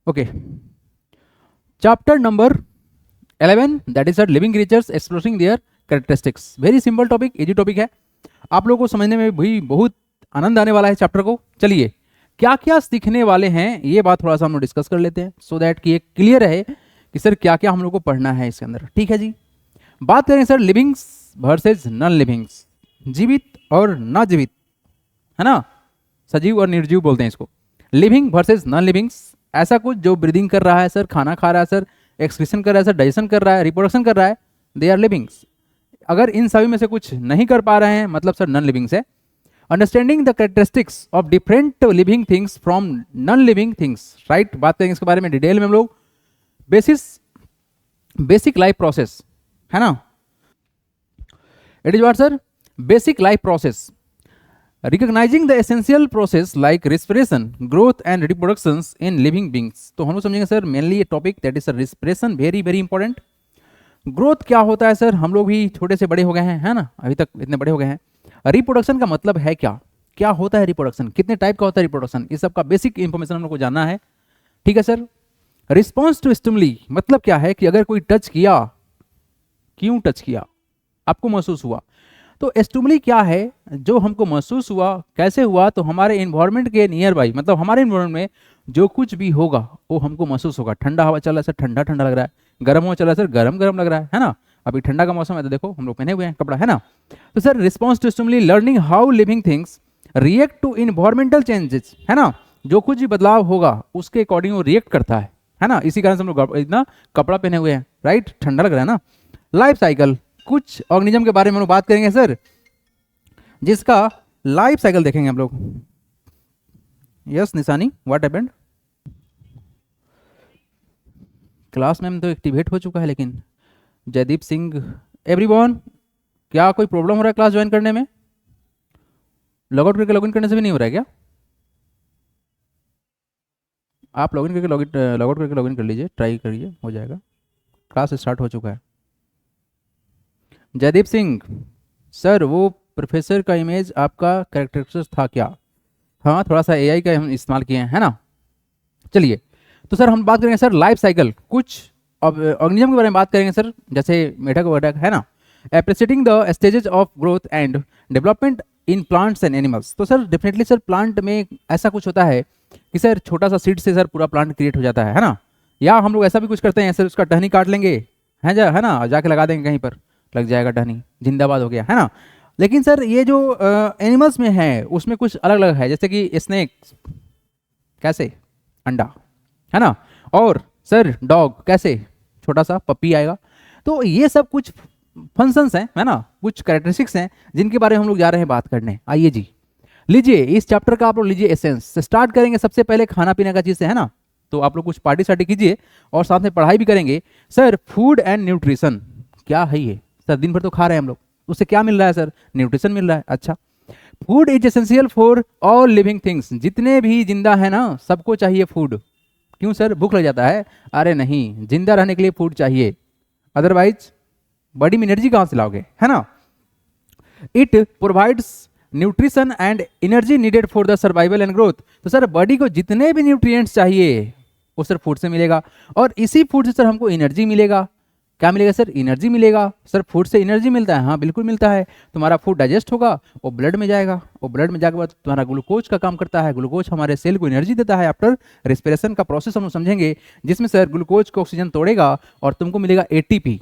Okay, chapter number 11 that is living creatures exploring there characteristics. Very simple topic, easy topic है, आप लोगों को समझने में भी बहुत आनंद आने वाला है चैप्टर को। चलिए क्या क्या सीखने वाले हैं ये बात थोड़ा सा हम लोग डिस्कस कर लेते हैं, सो दैट कि ये क्लियर है कि सर क्या क्या हम लोग को पढ़ना है इसके अंदर। ठीक है जी, बात करें sir livings versus non livings, जीवित और ना जीवित, है ना, सजीव और निर्जीव बोलते हैं इसको। लिविंग वर्सेज नॉन लिविंग्स, ऐसा कुछ जो ब्रीदिंग कर रहा है सर, खाना खा रहा है सर, एक्सक्रीशन कर रहा है सर, डाइजेशन कर रहा है, रिप्रोडक्शन कर रहा है, दे आर लिविंग्स। अगर इन सभी में से कुछ नहीं कर पा रहे हैं मतलब सर नॉन लिविंग्स है। Understanding the characteristics of different living things from non living things, right, बात करेंगे इसके बारे में डिटेल में हम लोग। बेसिक लाइफ प्रोसेस, है ना, it is what sir, basic life process, recognising the essential process like respiration, growth and reproduction in living beings. तो हम लोग समझेंगे सर मेनली ये topic that is sir respiration, very very important. Growth क्या होता है सर, हम लोग भी छोटे से बड़े हो गए हैं, है ना, अभी तक इतने बड़े हो गए हैं। रिप्रोडक्शन का मतलब है क्या, क्या होता है रिप्रोडक्शन, कितने टाइप का होता है रिप्रोडक्शन, इस सब का बेसिक इंफॉर्मेशन हम लोग को जानना है। ठीक है सर। रिस्पॉन्स टू स्टिमुली, मतलब क्या है कि अगर कोई टच किया, क्यों टच किया, आपको महसूस हुआ, तो स्टिमुली क्या है जो हमको महसूस हुआ, कैसे हुआ, तो हमारे इन्वायरमेंट के नियर बाई, मतलब हमारे इन्वायरमेंट में जो कुछ भी होगा वो हमको महसूस होगा। ठंडा हवा चल रहा है सर, ठंडा ठंडा लग रहा है, गर्म हवा चल रहा है सर, गर्म गर्म लग रहा है ना, अभी ठंडा का मौसम है तो देखो हम लोग पहने हुए हैं कपड़ा, है ना। तो sir response to stimuli, learning how living things react to environmental changes, है ना, जो कुछ भी बदलाव होगा उसके अकॉर्डिंग वो रिएक्ट करता है ना, इसी कारण से हम लोग इतना कपड़ा पहने हुए हैं, राइट, ठंडा लग रहा है ना। लाइफ साइकिल, कुछ ऑर्गेनिज्म के बारे में हम लोग बात करेंगे सर जिसका लाइफ साइकिल देखेंगे हम लोग। यस निशानी, व्हाट हैपेंड, क्लास में तो एक्टिवेट हो चुका है लेकिन जयदीप सिंह, एवरीवन, क्या कोई प्रॉब्लम हो रहा है क्लास ज्वाइन करने में, लॉगआउट करके लॉगिन करने से भी नहीं हो रहा है क्या, आप लॉगिन करके लॉगआउट करके लॉगिन कर लीजिए, ट्राई करिए, हो जाएगा, क्लास स्टार्ट हो चुका है। जयदीप सिंह सर, वो प्रोफेसर का इमेज आपका कैरेक्टरिस्टिक्स था क्या, हाँ थोड़ा सा एआई का हम इस्तेमाल किए हैं, है ना। चलिए, तो सर हम बात करेंगे सर लाइफ साइकिल, कुछ ऑर्गेनिज्म के बारे में बात करेंगे सर, जैसे मेढक वगैरह, है ना। Appreciating the stages of growth and development in plants and animals, तो सर डेफिनेटली सर प्लांट में ऐसा कुछ होता है कि सर छोटा सा सीड से सर पूरा प्लांट क्रिएट हो जाता है ना, या हम लोग ऐसा भी कुछ करते हैं सर, उसका टहनी काट लेंगे, है ना, जाके लगा देंगे कहीं पर, लग जाएगा टहनी, जिंदाबाद हो गया, है ना। लेकिन सर ये जो एनिमल्स में है उसमें कुछ अलग अलग है, जैसे कि स्नेक कैसे, अंडा, है ना, और सर डॉग कैसे, छोटा सा पप्पी आएगा। तो ये सब कुछ फंक्शंस हैं, है ना, कुछ कैरेक्टरिस्टिक्स हैं जिनके बारे में हम लोग जा रहे हैं बात करने। आइए जी, लीजिए इस चैप्टर का आप लोग लीजिए एसेंस, स्टार्ट करेंगे सबसे पहले खाना पीने का चीज़ से, है ना। तो आप लोग कुछ पार्टी सार्टी कीजिए और साथ में पढ़ाई भी करेंगे। सर फूड एंड न्यूट्रिशन क्या है ये, सर दिन भर तो खा रहे हैं हम लोग, उससे क्या मिल रहा है सर, न्यूट्रिशन मिल रहा है। अच्छा, food is essential for all living things, जितने भी जिंदा है ना सबको चाहिए फूड। क्यों सर, भूख लग जाता है, अरे नहीं, जिंदा रहने के लिए फूड चाहिए, अदरवाइज बॉडी में एनर्जी कहाँ से लाओगे, है ना। It provides nutrition and energy needed for the survival and growth, तो सर बॉडी को जितने भी न्यूट्रिएंट्स चाहिए वो सर फूड से मिलेगा, और इसी फूड से सर हमको एनर्जी मिलेगा। क्या मिलेगा सर, एनर्जी मिलेगा। सर फूड से एनर्जी मिलता है, हाँ बिल्कुल मिलता है। तुम्हारा फूड डाइजेस्ट होगा, वो ब्लड में जाएगा, वो ब्लड में जाने के बाद तुम्हारा ग्लूकोज का काम करता है, ग्लूकोज हमारे सेल को एनर्जी देता है। आफ्टर रेस्पिरेशन का प्रोसेस हम लोग समझेंगे, जिसमें सर ग्लूकोज को ऑक्सीजन तोड़ेगा और तुमको मिलेगा एटीपी,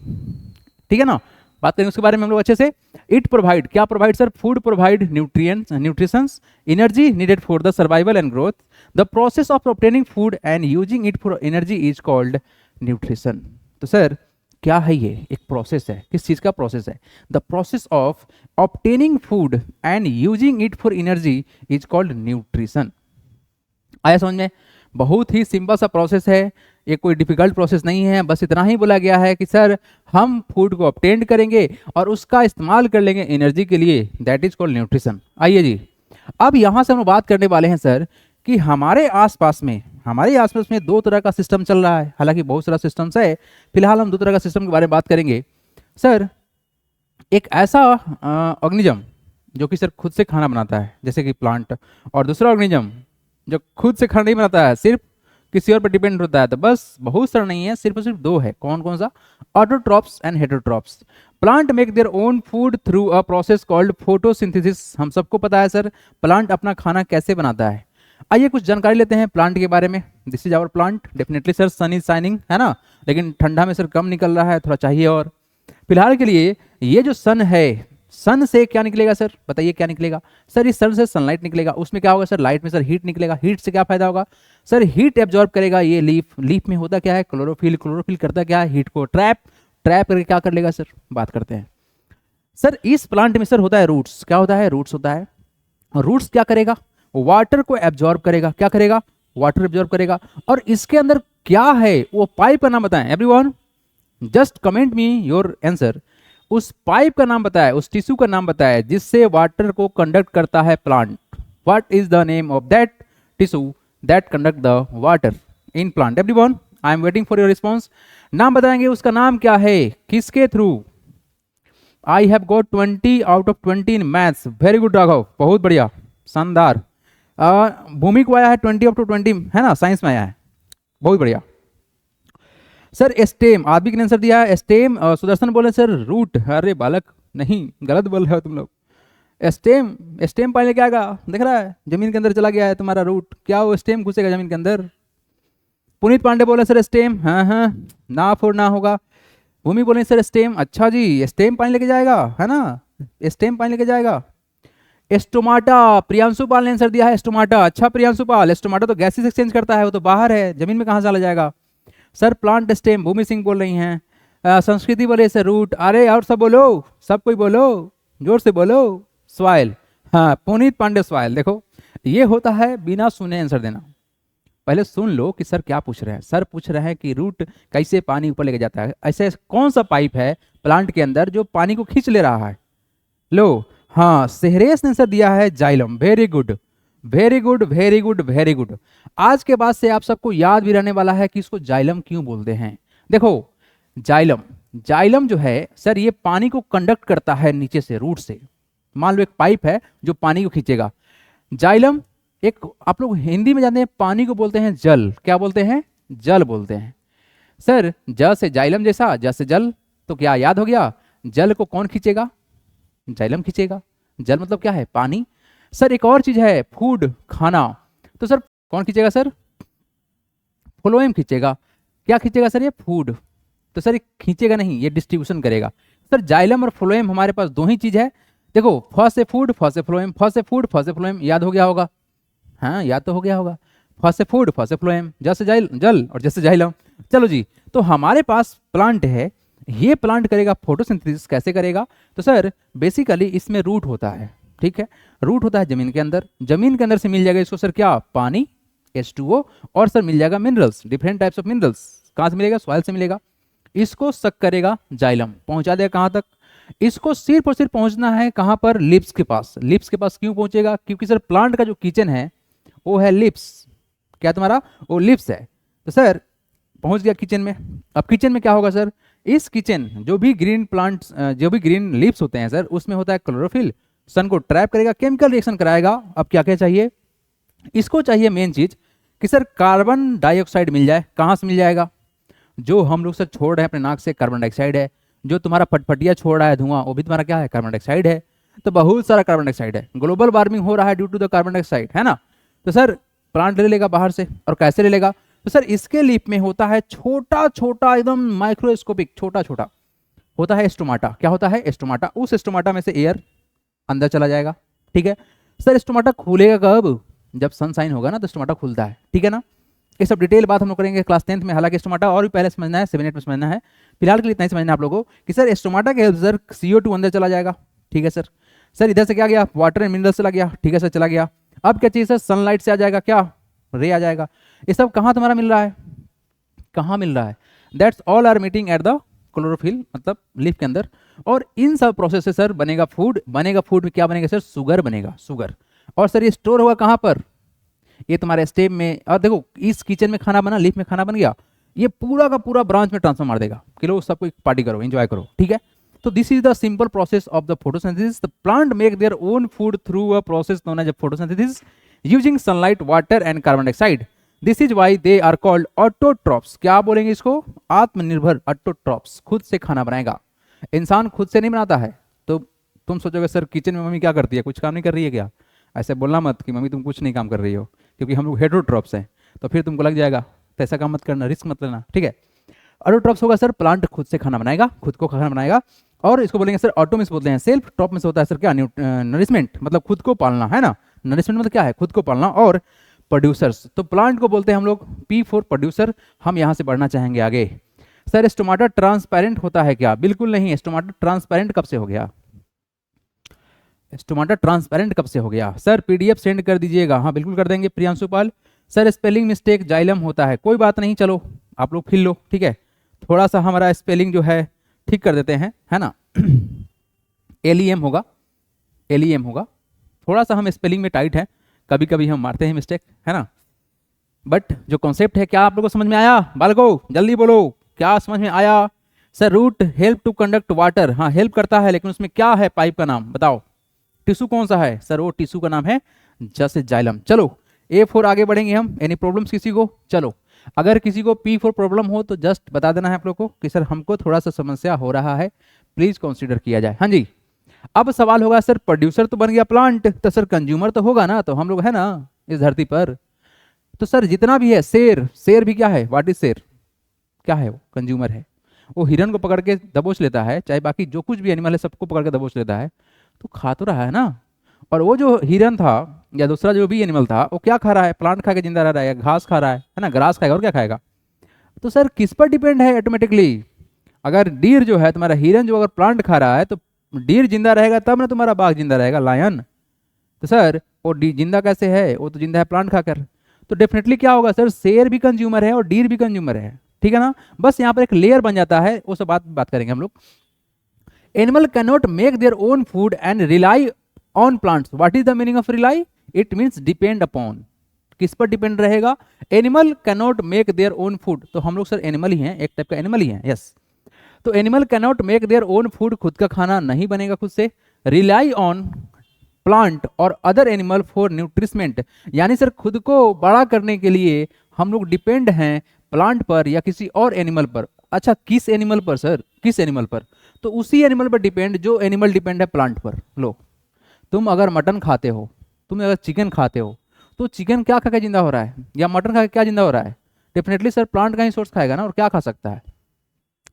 ठीक है ना। बात करेंगे उसके बारे में हम लोग अच्छे से। इट प्रोवाइड, क्या provide sir, food provide nutrients, nutritions, energy needed for the survival and growth. The process of obtaining food and using it for energy is called nutrition. तो सर क्या है ये, एक प्रोसेस है, किस चीज का प्रोसेस है, the process of obtaining food and using it for energy is called nutrition. आया समझ में, बहुत ही सिंपल सा प्रोसेस है, ये कोई डिफिकल्ट प्रोसेस नहीं है, बस इतना ही बोला गया है कि सर हम फूड को ऑब्टेन करेंगे और उसका इस्तेमाल कर लेंगे एनर्जी के लिए, दैट इज कॉल्ड न्यूट्रिशन। आइए जी, अब यहाँ से हम बात करने वाले हैं सर कि हमारे आसपास में दो तरह का सिस्टम चल रहा है, हालांकि बहुत सारा सिस्टम्स है, फिलहाल हम दो तरह का सिस्टम के बारे में बात करेंगे। सर एक ऐसा ऑर्गेनिज्म जो कि सर खुद से खाना बनाता है, जैसे कि प्लांट, और दूसरा ऑर्गेनिज्म जो खुद से खाना नहीं बनाता है, सिर्फ किसी और पर डिपेंड होता है? तो बस बहुत सारा नहीं है, सिर्फ और सिर्फ दो है। कौन कौन सा? Autotrophs and heterotrophs. Plant make their own food through a process called photosynthesis. हम सबको पता है सर प्लांट अपना खाना कैसे बनाता है। आइए कुछ जानकारी लेते हैं प्लांट के बारे में। This is our plant. Definitely sir sun is shining, है ना, लेकिन ठंडा में सर कम निकल रहा है, थोड़ा चाहिए और। फिलहाल के लिए ये जो सन है, सन से क्या निकलेगा सर? बताइए क्या निकलेगा सर? इस सन से सनलाइट निकलेगा, उसमें क्या होगा सर? लाइट में सर हीट निकलेगा। हीट से क्या फायदा होगा सर? हीट एब्जॉर्ब करेगा ये लीफ। लीफ में होता क्या है? क्लोरोफिल। क्लोरोफिल करता क्या है? हीट को ट्रैप। ट्रैप करके क्या कर लेगा सर? बात करते हैं सर। इस प्लांट में सर होता है रूट्स। क्या होता है? रूट्स होता है। रूट्स क्या करेगा? वाटर को एब्जॉर्ब करेगा। क्या करेगा? वाटर एब्जॉर्ब करेगा। और इसके अंदर क्या है वो पाइप का नाम बताएं everyone. Just comment me your answer. उस पाइप का नाम बताया, उस टिश्यू का नाम बताया जिससे वाटर को कंडक्ट करता है plant. What is the name of that tissue that conduct the water in plant? Everyone I am waiting for your response. नाम बताएंगे उसका नाम क्या है, किसके through? I have got 20 out of 20 in maths. Very good Raghav, बहुत बढ़िया, शानदार। भूमि को आया है 20 आउट ऑफ 20, है ना, साइंस में आया है, बहुत बढ़िया। सर स्टेम, आदमी ने आंसर दिया है स्टेम। सुदर्शन बोले सर रूट। अरे बालक नहीं, गलत बोल रहे हो तुम लोग। स्टेम, स्टेम पानी क्या आएगा? देख रहा है जमीन के अंदर चला गया है तुम्हारा रूट। क्या वो स्टेम घुसेगा जमीन के अंदर? पुनीत पांडे बोले सर स्टेम। हाँ हाँ, ना फोड़ ना होगा। भूमि बोले सर स्टेम। अच्छा जी, स्टेम पानी लेके जाएगा, है ना, स्टेम पानी लेके जाएगा। एस्टोमाटा, प्रियांशु पाल ने आंसर दिया है एस्टोमाटा। अच्छा प्रियांशु पाल, एस्टोमाटा तो गैसेस एक्सचेंज करता है, वो तो बाहर है, जमीन में कहाँ चला जाएगा सर? प्लांट स्टेम, भूमि सिंह बोल रही हैं। संस्कृति बोले सर रूट। अरे और सब बोलो, सब कोई बोलो, जोर से बोलो। सॉइल, हाँ पुनीत पांडे सॉइल। देखो ये होता है बिना सुने आंसर देना। पहले सुन लो कि सर क्या पूछ रहे हैं। सर पूछ रहे हैं कि रूट कैसे पानी ऊपर लेके जाता है। ऐसे कौन सा पाइप है प्लांट के अंदर जो पानी को खींच ले रहा है? लो हाँ, सेहरेस ने आंसर दिया है xylem. Very good, very good, very good, very good. आज के बाद से आप सबको याद भी रहने वाला है कि इसको जाइलम क्यों बोलते हैं। देखो जाइलम, जाइलम जो है सर ये पानी को कंडक्ट करता है नीचे से, रूट से। मान लो एक पाइप है जो पानी को खींचेगा। जाइलम एक, आप लोग हिंदी में जानते हैं पानी को बोलते हैं जल। क्या बोलते हैं? जल बोलते हैं सर। ज से जाइलम जैसा, ज से जल, तो क्या याद हो गया? जल को कौन खींचेगा? जाइलम खींचेगा। जल मतलब क्या है? पानी। सर एक और चीज है, फूड, खाना, तो सर कौन खींचेगा सर? फ्लोएम खींचेगा। क्या खींचेगा सर? ये फूड। तो सर ये खींचेगा नहीं, ये डिस्ट्रीब्यूशन करेगा। सर जाइलम और फ्लोएम हमारे पास दो ही चीज है। देखो फ से फूड, फ से फ्लोएम, फ से फूड, फ से फ्लोएम, याद हो गया होगा? हाँ याद तो हो गया होगा। फ से फूड, फ से फ्लोएम, ज से जल और जैसे जाइलम। चलो जी, तो हमारे पास प्लांट है, ये प्लांट करेगा फोटोसिंथेसिस। कैसे करेगा? तो सर बेसिकली इसमें रूट होता है, ठीक है, रूट होता है जमीन के अंदर। जमीन के अंदर से मिल जाएगा इसको सर क्या? पानी, H2O, और सर मिल जाएगा minerals, different types of minerals. कहाँ से मिलेगा? सॉइल से मिलेगा। इसको सक करेगा जाइलम, पहुंचा देगा कहाँ तक? इसको सिर्फ और सिर्फ पहुंचना है कहाँ पर? लिप्स के पास। लिप्स के पास क्यों पहुंचेगा? क्योंकि सर प्लांट का जो किचन है वो है लिप्स। क्या तुम्हारा? वो लिप्स है। तो सर पहुंच गया किचन में। अब किचन में क्या होगा सर? इस किचन जो भी ग्रीन प्लांट्स, जो भी ग्रीन लीव्स होते हैं सर, उसमें होता है क्लोरोफिल। सन को ट्रैप करेगा, केमिकल रिएक्शन कराएगा। अब क्या क्या चाहिए इसको? चाहिए मेन चीज कि सर कार्बन डाइऑक्साइड मिल जाए। कहाँ से मिल जाएगा? जो हम लोग सर छोड़ रहे हैं अपने नाक से, कार्बन डाइऑक्साइड है। जो तुम्हारा फटफटिया छोड़ रहा है धुआं, वो भी तुम्हारा क्या है? कार्बन डाइऑक्साइड है। तो बहुत सारा कार्बन डाइऑक्साइड है। ग्लोबल वार्मिंग हो रहा है due to the carbon dioxide, है ना। तो सर प्लांट ले लेगा बाहर से। और कैसे ले लेगा? तो सर इसके लीफ में होता है छोटा छोटा, एकदम माइक्रोस्कोपिक छोटा छोटा होता है स्टोमाटा। क्या होता है? स्टोमाटा। उस स्टोमाटा में से एयर अंदर चला जाएगा, ठीक है। सर स्टोमाटा खुलेगा कब? जब सनशाइन होगा ना तो स्टोमाटा खुलता है, ठीक है ना। ये सब डिटेल बात हम लोग करेंगे क्लास 10th में। हालांकि स्टोमाटा और भी पहले समझना है, 7-8 में समझना है। फिलहाल के लिए इतना ही समझना है आप लोगों को कि सर स्टोमाटा के हेल्प सर CO2 अंदर चला जाएगा, ठीक है सर। सर इधर से क्या गया? वाटर एंड मिनरल चला गया, ठीक है सर, चला गया। अब क्या चाहिए सर? सनलाइट से आ जाएगा, क्या? रे आ जाएगा। ये सब कहाँ तुम्हारा मिल रहा है? कहाँ मिल रहा है? That's all are meeting at the chlorophyll, मतलब लीफ के अंदर। और इन सब प्रोसेस से सर बनेगा फूड। बनेगा फूड में क्या बनेगा सर? शुगर बनेगा, शुगर। और सर ये स्टोर होगा कहाँ पर? ये तुम्हारे स्टेम में। और देखो इस किचन में खाना बना, लीफ में खाना बन गया, ये पूरा का पूरा ब्रांच में ट्रांसफर मार देगा। किलो सबको पार्टी करो, एंजॉय करो, ठीक है। तो this is the simple process of the photosynthesis. The plant make their own food through a process known as photosynthesis using sunlight, water and carbon dioxide. This is why they are called autotrophs. क्या बोलेंगे इसको? आत्मनिर्भर autotrophs, खुद से खाना बनाएगा। इंसान खुद से नहीं बनाता है। तो तुम सोचोगे सर किचन में मम्मी क्या करती है, कुछ काम नहीं कर रही है क्या? ऐसे बोलना मत कि मम्मी तुम कुछ नहीं काम कर रही हो, क्योंकि हम लोग हेटरोट्रॉप्स हैं, तो फिर तुमको लग जाएगा। तो ऐसा काम मत करना, रिस्क मत लेना, ठीक है। ऑटोट्रॉप्स होगा सर, प्लांट खुद से खाना बनाएगा, खुद को खाना बनाएगा। और इसको बोलेंगे सर ऑटो में से बोलते हैं सेल्फ, ट्रॉप में से होता है सर क्या, नरिशमेंट, मतलब खुद को पालना, है ना। नरिशमेंट मतलब क्या है? खुद को पालना। और प्रोड्यूसर्स, तो प्लांट को बोलते हैं हम लोग पी फॉर प्रोड्यूसर। हम यहाँ से बढ़ना चाहेंगे आगे। सर स्टोमाटा ट्रांसपेरेंट होता है क्या? बिल्कुल नहीं। स्टोमाटा ट्रांसपेरेंट कब से हो गया? स्टोमाटा ट्रांसपेरेंट कब से हो गया? सर पीडीएफ सेंड कर दीजिएगा। हाँ बिल्कुल कर देंगे प्रियांशु पाल। सर स्पेलिंग मिस्टेक जाइलम होता है, कोई बात नहीं, चलो आप लोग फिल लो, ठीक है। थोड़ा सा हमारा स्पेलिंग जो है ठीक कर देते हैं, है ना। एलियम होगा, एलियम होगा। थोड़ा सा हम स्पेलिंग में टाइट है, कभी कभी हम मारते हैं मिस्टेक, है ना। बट जो कॉन्सेप्ट है, क्या आप लोगों को समझ में आया? बालको जल्दी बोलो, क्या समझ में आया? Sir root help to conduct water, हाँ हेल्प करता है, लेकिन उसमें क्या है? पाइप का नाम बताओ। टिश्यू कौन सा है? सर वो टिश्यू का नाम है जस्ट जाइलम। चलो A4 आगे बढ़ेंगे हम। एनी प्रॉब्लम्स किसी को? चलो अगर किसी को P4 प्रॉब्लम हो तो जस्ट बता देना है आप लोग को कि सर हमको थोड़ा सा समस्या हो रहा है, प्लीज कंसीडर किया जाए। हाँ जी। अब सवाल होगा सर प्रोड्यूसर तो बन गया प्लांट, तो सर कंज्यूमर तो होगा ना, तो हम लोग है ना इस धरती पर। तो सर जितना भी है, शेर, शेर भी क्या है? व्हाट इज शेर? क्या है? वो कंज्यूमर है। वो हिरन को पकड़ के दबोच लेता है, चाहे बाकी जो कुछ भी एनिमल है सबको पकड़ के दबोच लेता है, तो खा तो रहा है ना। और वो जो हिरन था या दूसरा जो भी एनिमल था, वो क्या खा रहा है? प्लांट खा के जिंदा रह रहा है, घास खा रहा है ना, ग्रास खाएगा और क्या खाएगा। तो सर किस पर डिपेंड है ऑटोमेटिकली? अगर डीर जो है तुम्हारा, हिरन जो अगर प्लांट खा रहा है, तो डीर जिंदा रहेगा तब ना तुम्हारा बाघ जिंदा रहेगा, लायन। तो सर वो जिंदा कैसे है? वो तो जिंदा है प्लांट खाकर। तो डेफिनेटली क्या होगा सर, शेर भी कंज्यूमर है और डीर भी कंज्यूमर है, ठीक है ना। बस यहाँ पर एक लेयर बन जाता है, वो सब बात करेंगे हम लोग। Animal can not make their own food and rely on plants. What is the meaning of rely? It means depend upon. किस पर डिपेंड रहेगा? Animal can not make their own food. तो हम लोग सर एनिमल ही हैं, एक type का animal ही हैं, यस। तो animal can not make their own food, खुद का खाना नहीं बनेगा खुद से। रिलाई ऑन प्लांट और अदर एनिमल फॉर न्यूट्रिशमेंट, यानी सर खुद को बड़ा करने के लिए हम लोग डिपेंड हैं प्लांट पर या किसी और एनिमल पर। अच्छा किस एनिमल पर सर? किस एनिमल पर? तो उसी एनिमल पर डिपेंड जो एनिमल डिपेंड है प्लांट पर। लो तुम अगर मटन खाते हो, तुम अगर चिकन खाते हो, तो चिकन क्या खा के जिंदा हो रहा है? या मटन खा के क्या जिंदा हो रहा है? डेफिनेटली सर प्लांट का ही सोर्स खाएगा ना, और क्या खा सकता है।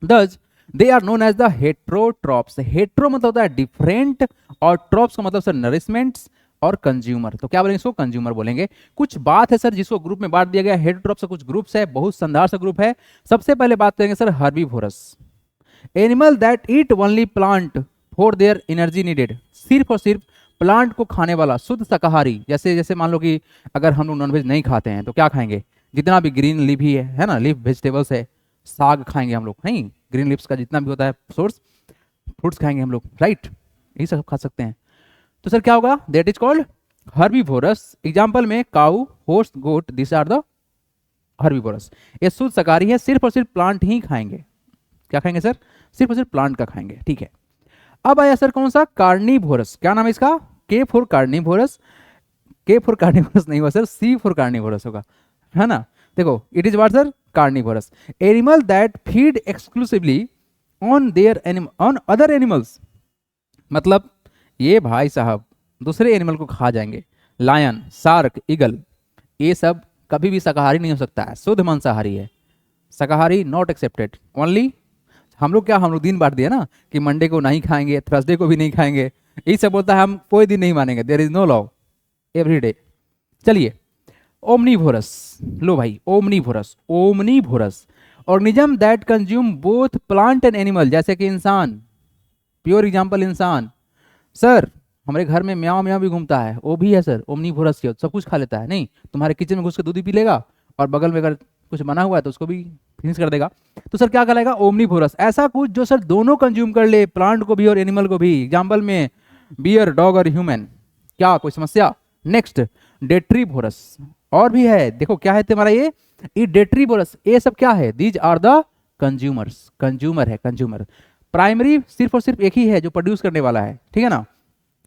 Thus they are known as the heterotrophs. Hetero मतलब होता है डिफरेंट, और ट्रॉप्स का मतलब सर नरिशमेंट्स और कंज्यूमर। तो क्या बोलेंगे इसको? कंज्यूमर बोलेंगे। कुछ बात है सर जिसको ग्रुप में बांट दिया गया। हेट्रोट्रॉप्स से कुछ ग्रुप्स है, बहुत शानदार सा ग्रुप है। सबसे पहले बात करेंगे sir herbivorous, animal that eat only plant for their energy needed. सिर्फ और सिर्फ प्लांट को खाने वाला शुद्ध शाकाहारी। जैसे जैसे मान लो कि अगर हम लोग नॉनवेज नहीं खाते हैं तो क्या खाएंगे? जितना भी ग्रीन लीफ ही है ना, लीफ वेजिटेबल्स है, साग खाएंगे हम लोग, नहीं ग्रीन लीव्स का जितना भी होता है सोर्स, फ्रूट्स खाएंगे हम लोग, राइट, यही सब खा सकते हैं। तो सर क्या होगा? That is called herbivorous. Example में cow, horse, goat, this are the herbivorous. ये शुद्ध शाकाहारी है, सिर्फ और सिर्फ प्लांट ही खाएंगे। क्या खाएंगे सर? सिर्फ और सिर्फ प्लांट का खाएंगे, ठीक है। अब आया सर कौन सा? कार्निवोरस। क्या नाम है इसका? के फॉर कार्निवोरस। के फॉर कार्निवोरस नहीं हुआ सर, सी फॉर कार्निवोरस होगा, है ना। देखो it is what sir? Carnivorous. Animal that feed exclusively on their on other animals. मतलब ये भाई साहब दूसरे एनिमल को खा जाएंगे। लायन, शार्क, ईगल, ये सब कभी भी शाकाहारी नहीं हो सकता है, शुद्ध मांसाहारी है। शाकाहारी नॉट एक्सेप्टेड। ओनली हम लोग क्या, हम लोग दिन बांट दिया ना कि मंडे को नहीं खाएंगे, थर्सडे को भी नहीं खाएंगे, यही सब बोलता है, हम कोई दिन नहीं मानेंगे। There is no law, every day. चलिए ओमनीवोरस, लो भाई omnivorous. Omnivorous organism that consume both plant and animal, जैसे कि इंसान, प्योर एग्जांपल इंसान। सर हमारे घर में म्याओ म्याओ भी घूमता है, वो भी है सर ओमनीवोरस के, सब कुछ खा लेता है। नहीं तुम्हारे किचन में घुस के दूध ही पी लेगा, और बगल में अगर कुछ बना हुआ है तो उसको भी फिनिश कर देगा। तो सर क्या कहलाएगा? ओमनीवोरस। ऐसा कुछ जो सर दोनों कंज्यूम कर ले, प्लांट को भी और एनिमल को भी। एग्जाम्पल में बियर, डॉग और ह्यूमन। क्या कोई समस्या? नेक्स्ट डेट्रीवोरस, और भी है, देखो क्या है तुम्हारा ये डेट्रीवोरस। ये सब क्या है? These are the consumers. Consumer है, कंज्यूमर। प्राइमरी सिर्फ और सिर्फ एक ही है जो प्रोड्यूस करने वाला है, ठीक है ना,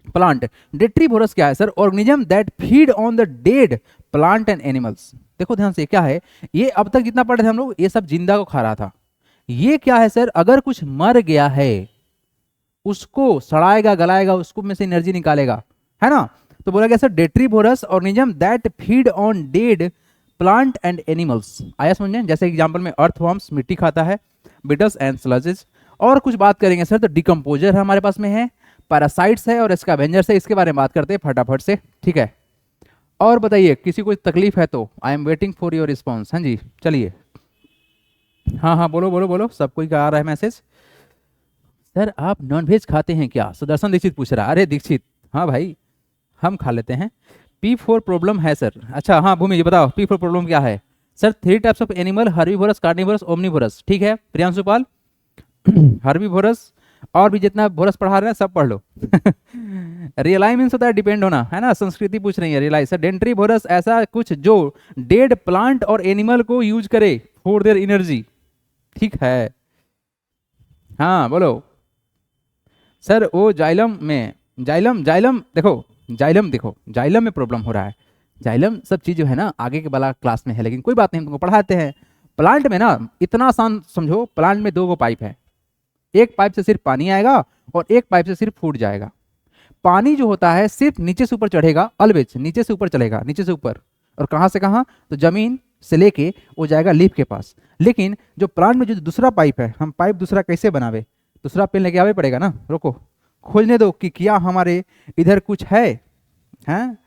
प्लांट। डेट्रीवोरस क्या है sir? Organism that feed on the dead plant and animals. देखो ध्यान से क्या है, ये अब तक जितना पढ़े थे हम लोग ये सब जिंदा को खा रहा था। ये क्या है सर, अगर कुछ मर गया है उसको सड़ाएगा गलाएगा, उसको में से एनर्जी निकालेगा, है ना। तो बोला गया sir detritivores organism that feed on dead plant and animals. आया समझ में, जैसे एग्जांपल में अर्थवर्म्स मिट्टी खाता है, बीटल्स एंड स्लजेस। और कुछ बात करेंगे सर तो डिकम्पोजर हमारे पास में है, पैरासाइट्स है और स्कैवेंजर्स है। इसके बारे में बात करते हैं फटाफट से, ठीक है। और बताइए किसी को तकलीफ है तो I am waiting for your response. हाँ जी चलिए, हाँ हाँ बोलो बोलो बोलो, सब कोई का आ रहा है मैसेज। सर आप नॉनवेज खाते हैं क्या, सुदर्शन दीक्षित पूछ रहा है। अरे दीक्षित हाँ भाई हम खा लेते हैं। P4 प्रॉब्लम है सर। अच्छा हाँ भूमि ये बताओ P4 प्रॉब्लम क्या है। Sir 3 types of animal, herbivorous, carnivorous, omnivorous. ठीक है प्रियांशु पाल हर्बीवोरस और भी जितना वोरस पढ़ा रहे हैं सब पढ़ लो रियलाई मीन्स होता है डिपेंड होना, है ना। संस्कृति पूछ रही है रियलाई। सर डेंट्रीवोरस ऐसा कुछ जो डेड प्लांट और एनिमल को यूज करे फॉर देयर एनर्जी। ठीक है हाँ बोलो। सर वो जाइलम में, जाइलम जाइलम देखो, जाइलम देखो, जाइलम में प्रॉब्लम हो रहा है। जाइलम सब चीज जो है ना आगे के वाला क्लास में है, लेकिन कोई बात नहीं हम तुमको पढ़ाते हैं। प्लांट में ना इतना आसान समझो, प्लांट में 2 पाइप है, एक पाइप से सिर्फ पानी आएगा और एक पाइप से सिर्फ फूड जाएगा। पानी जो होता है सिर्फ नीचे से ऊपर चढ़ेगा, ऑलवेज नीचे से ऊपर चलेगा, नीचे से ऊपर। और कहाँ से कहाँ, तो जमीन से लेके वो जाएगा लीफ के पास। लेकिन जो प्लांट में जो दूसरा पाइप है, हम पाइप दूसरा कैसे बनावे, दूसरा पेन लेके आवे पड़ेगा ना। रुको खोजने दो कि क्या हमारे इधर कुछ है, हैं।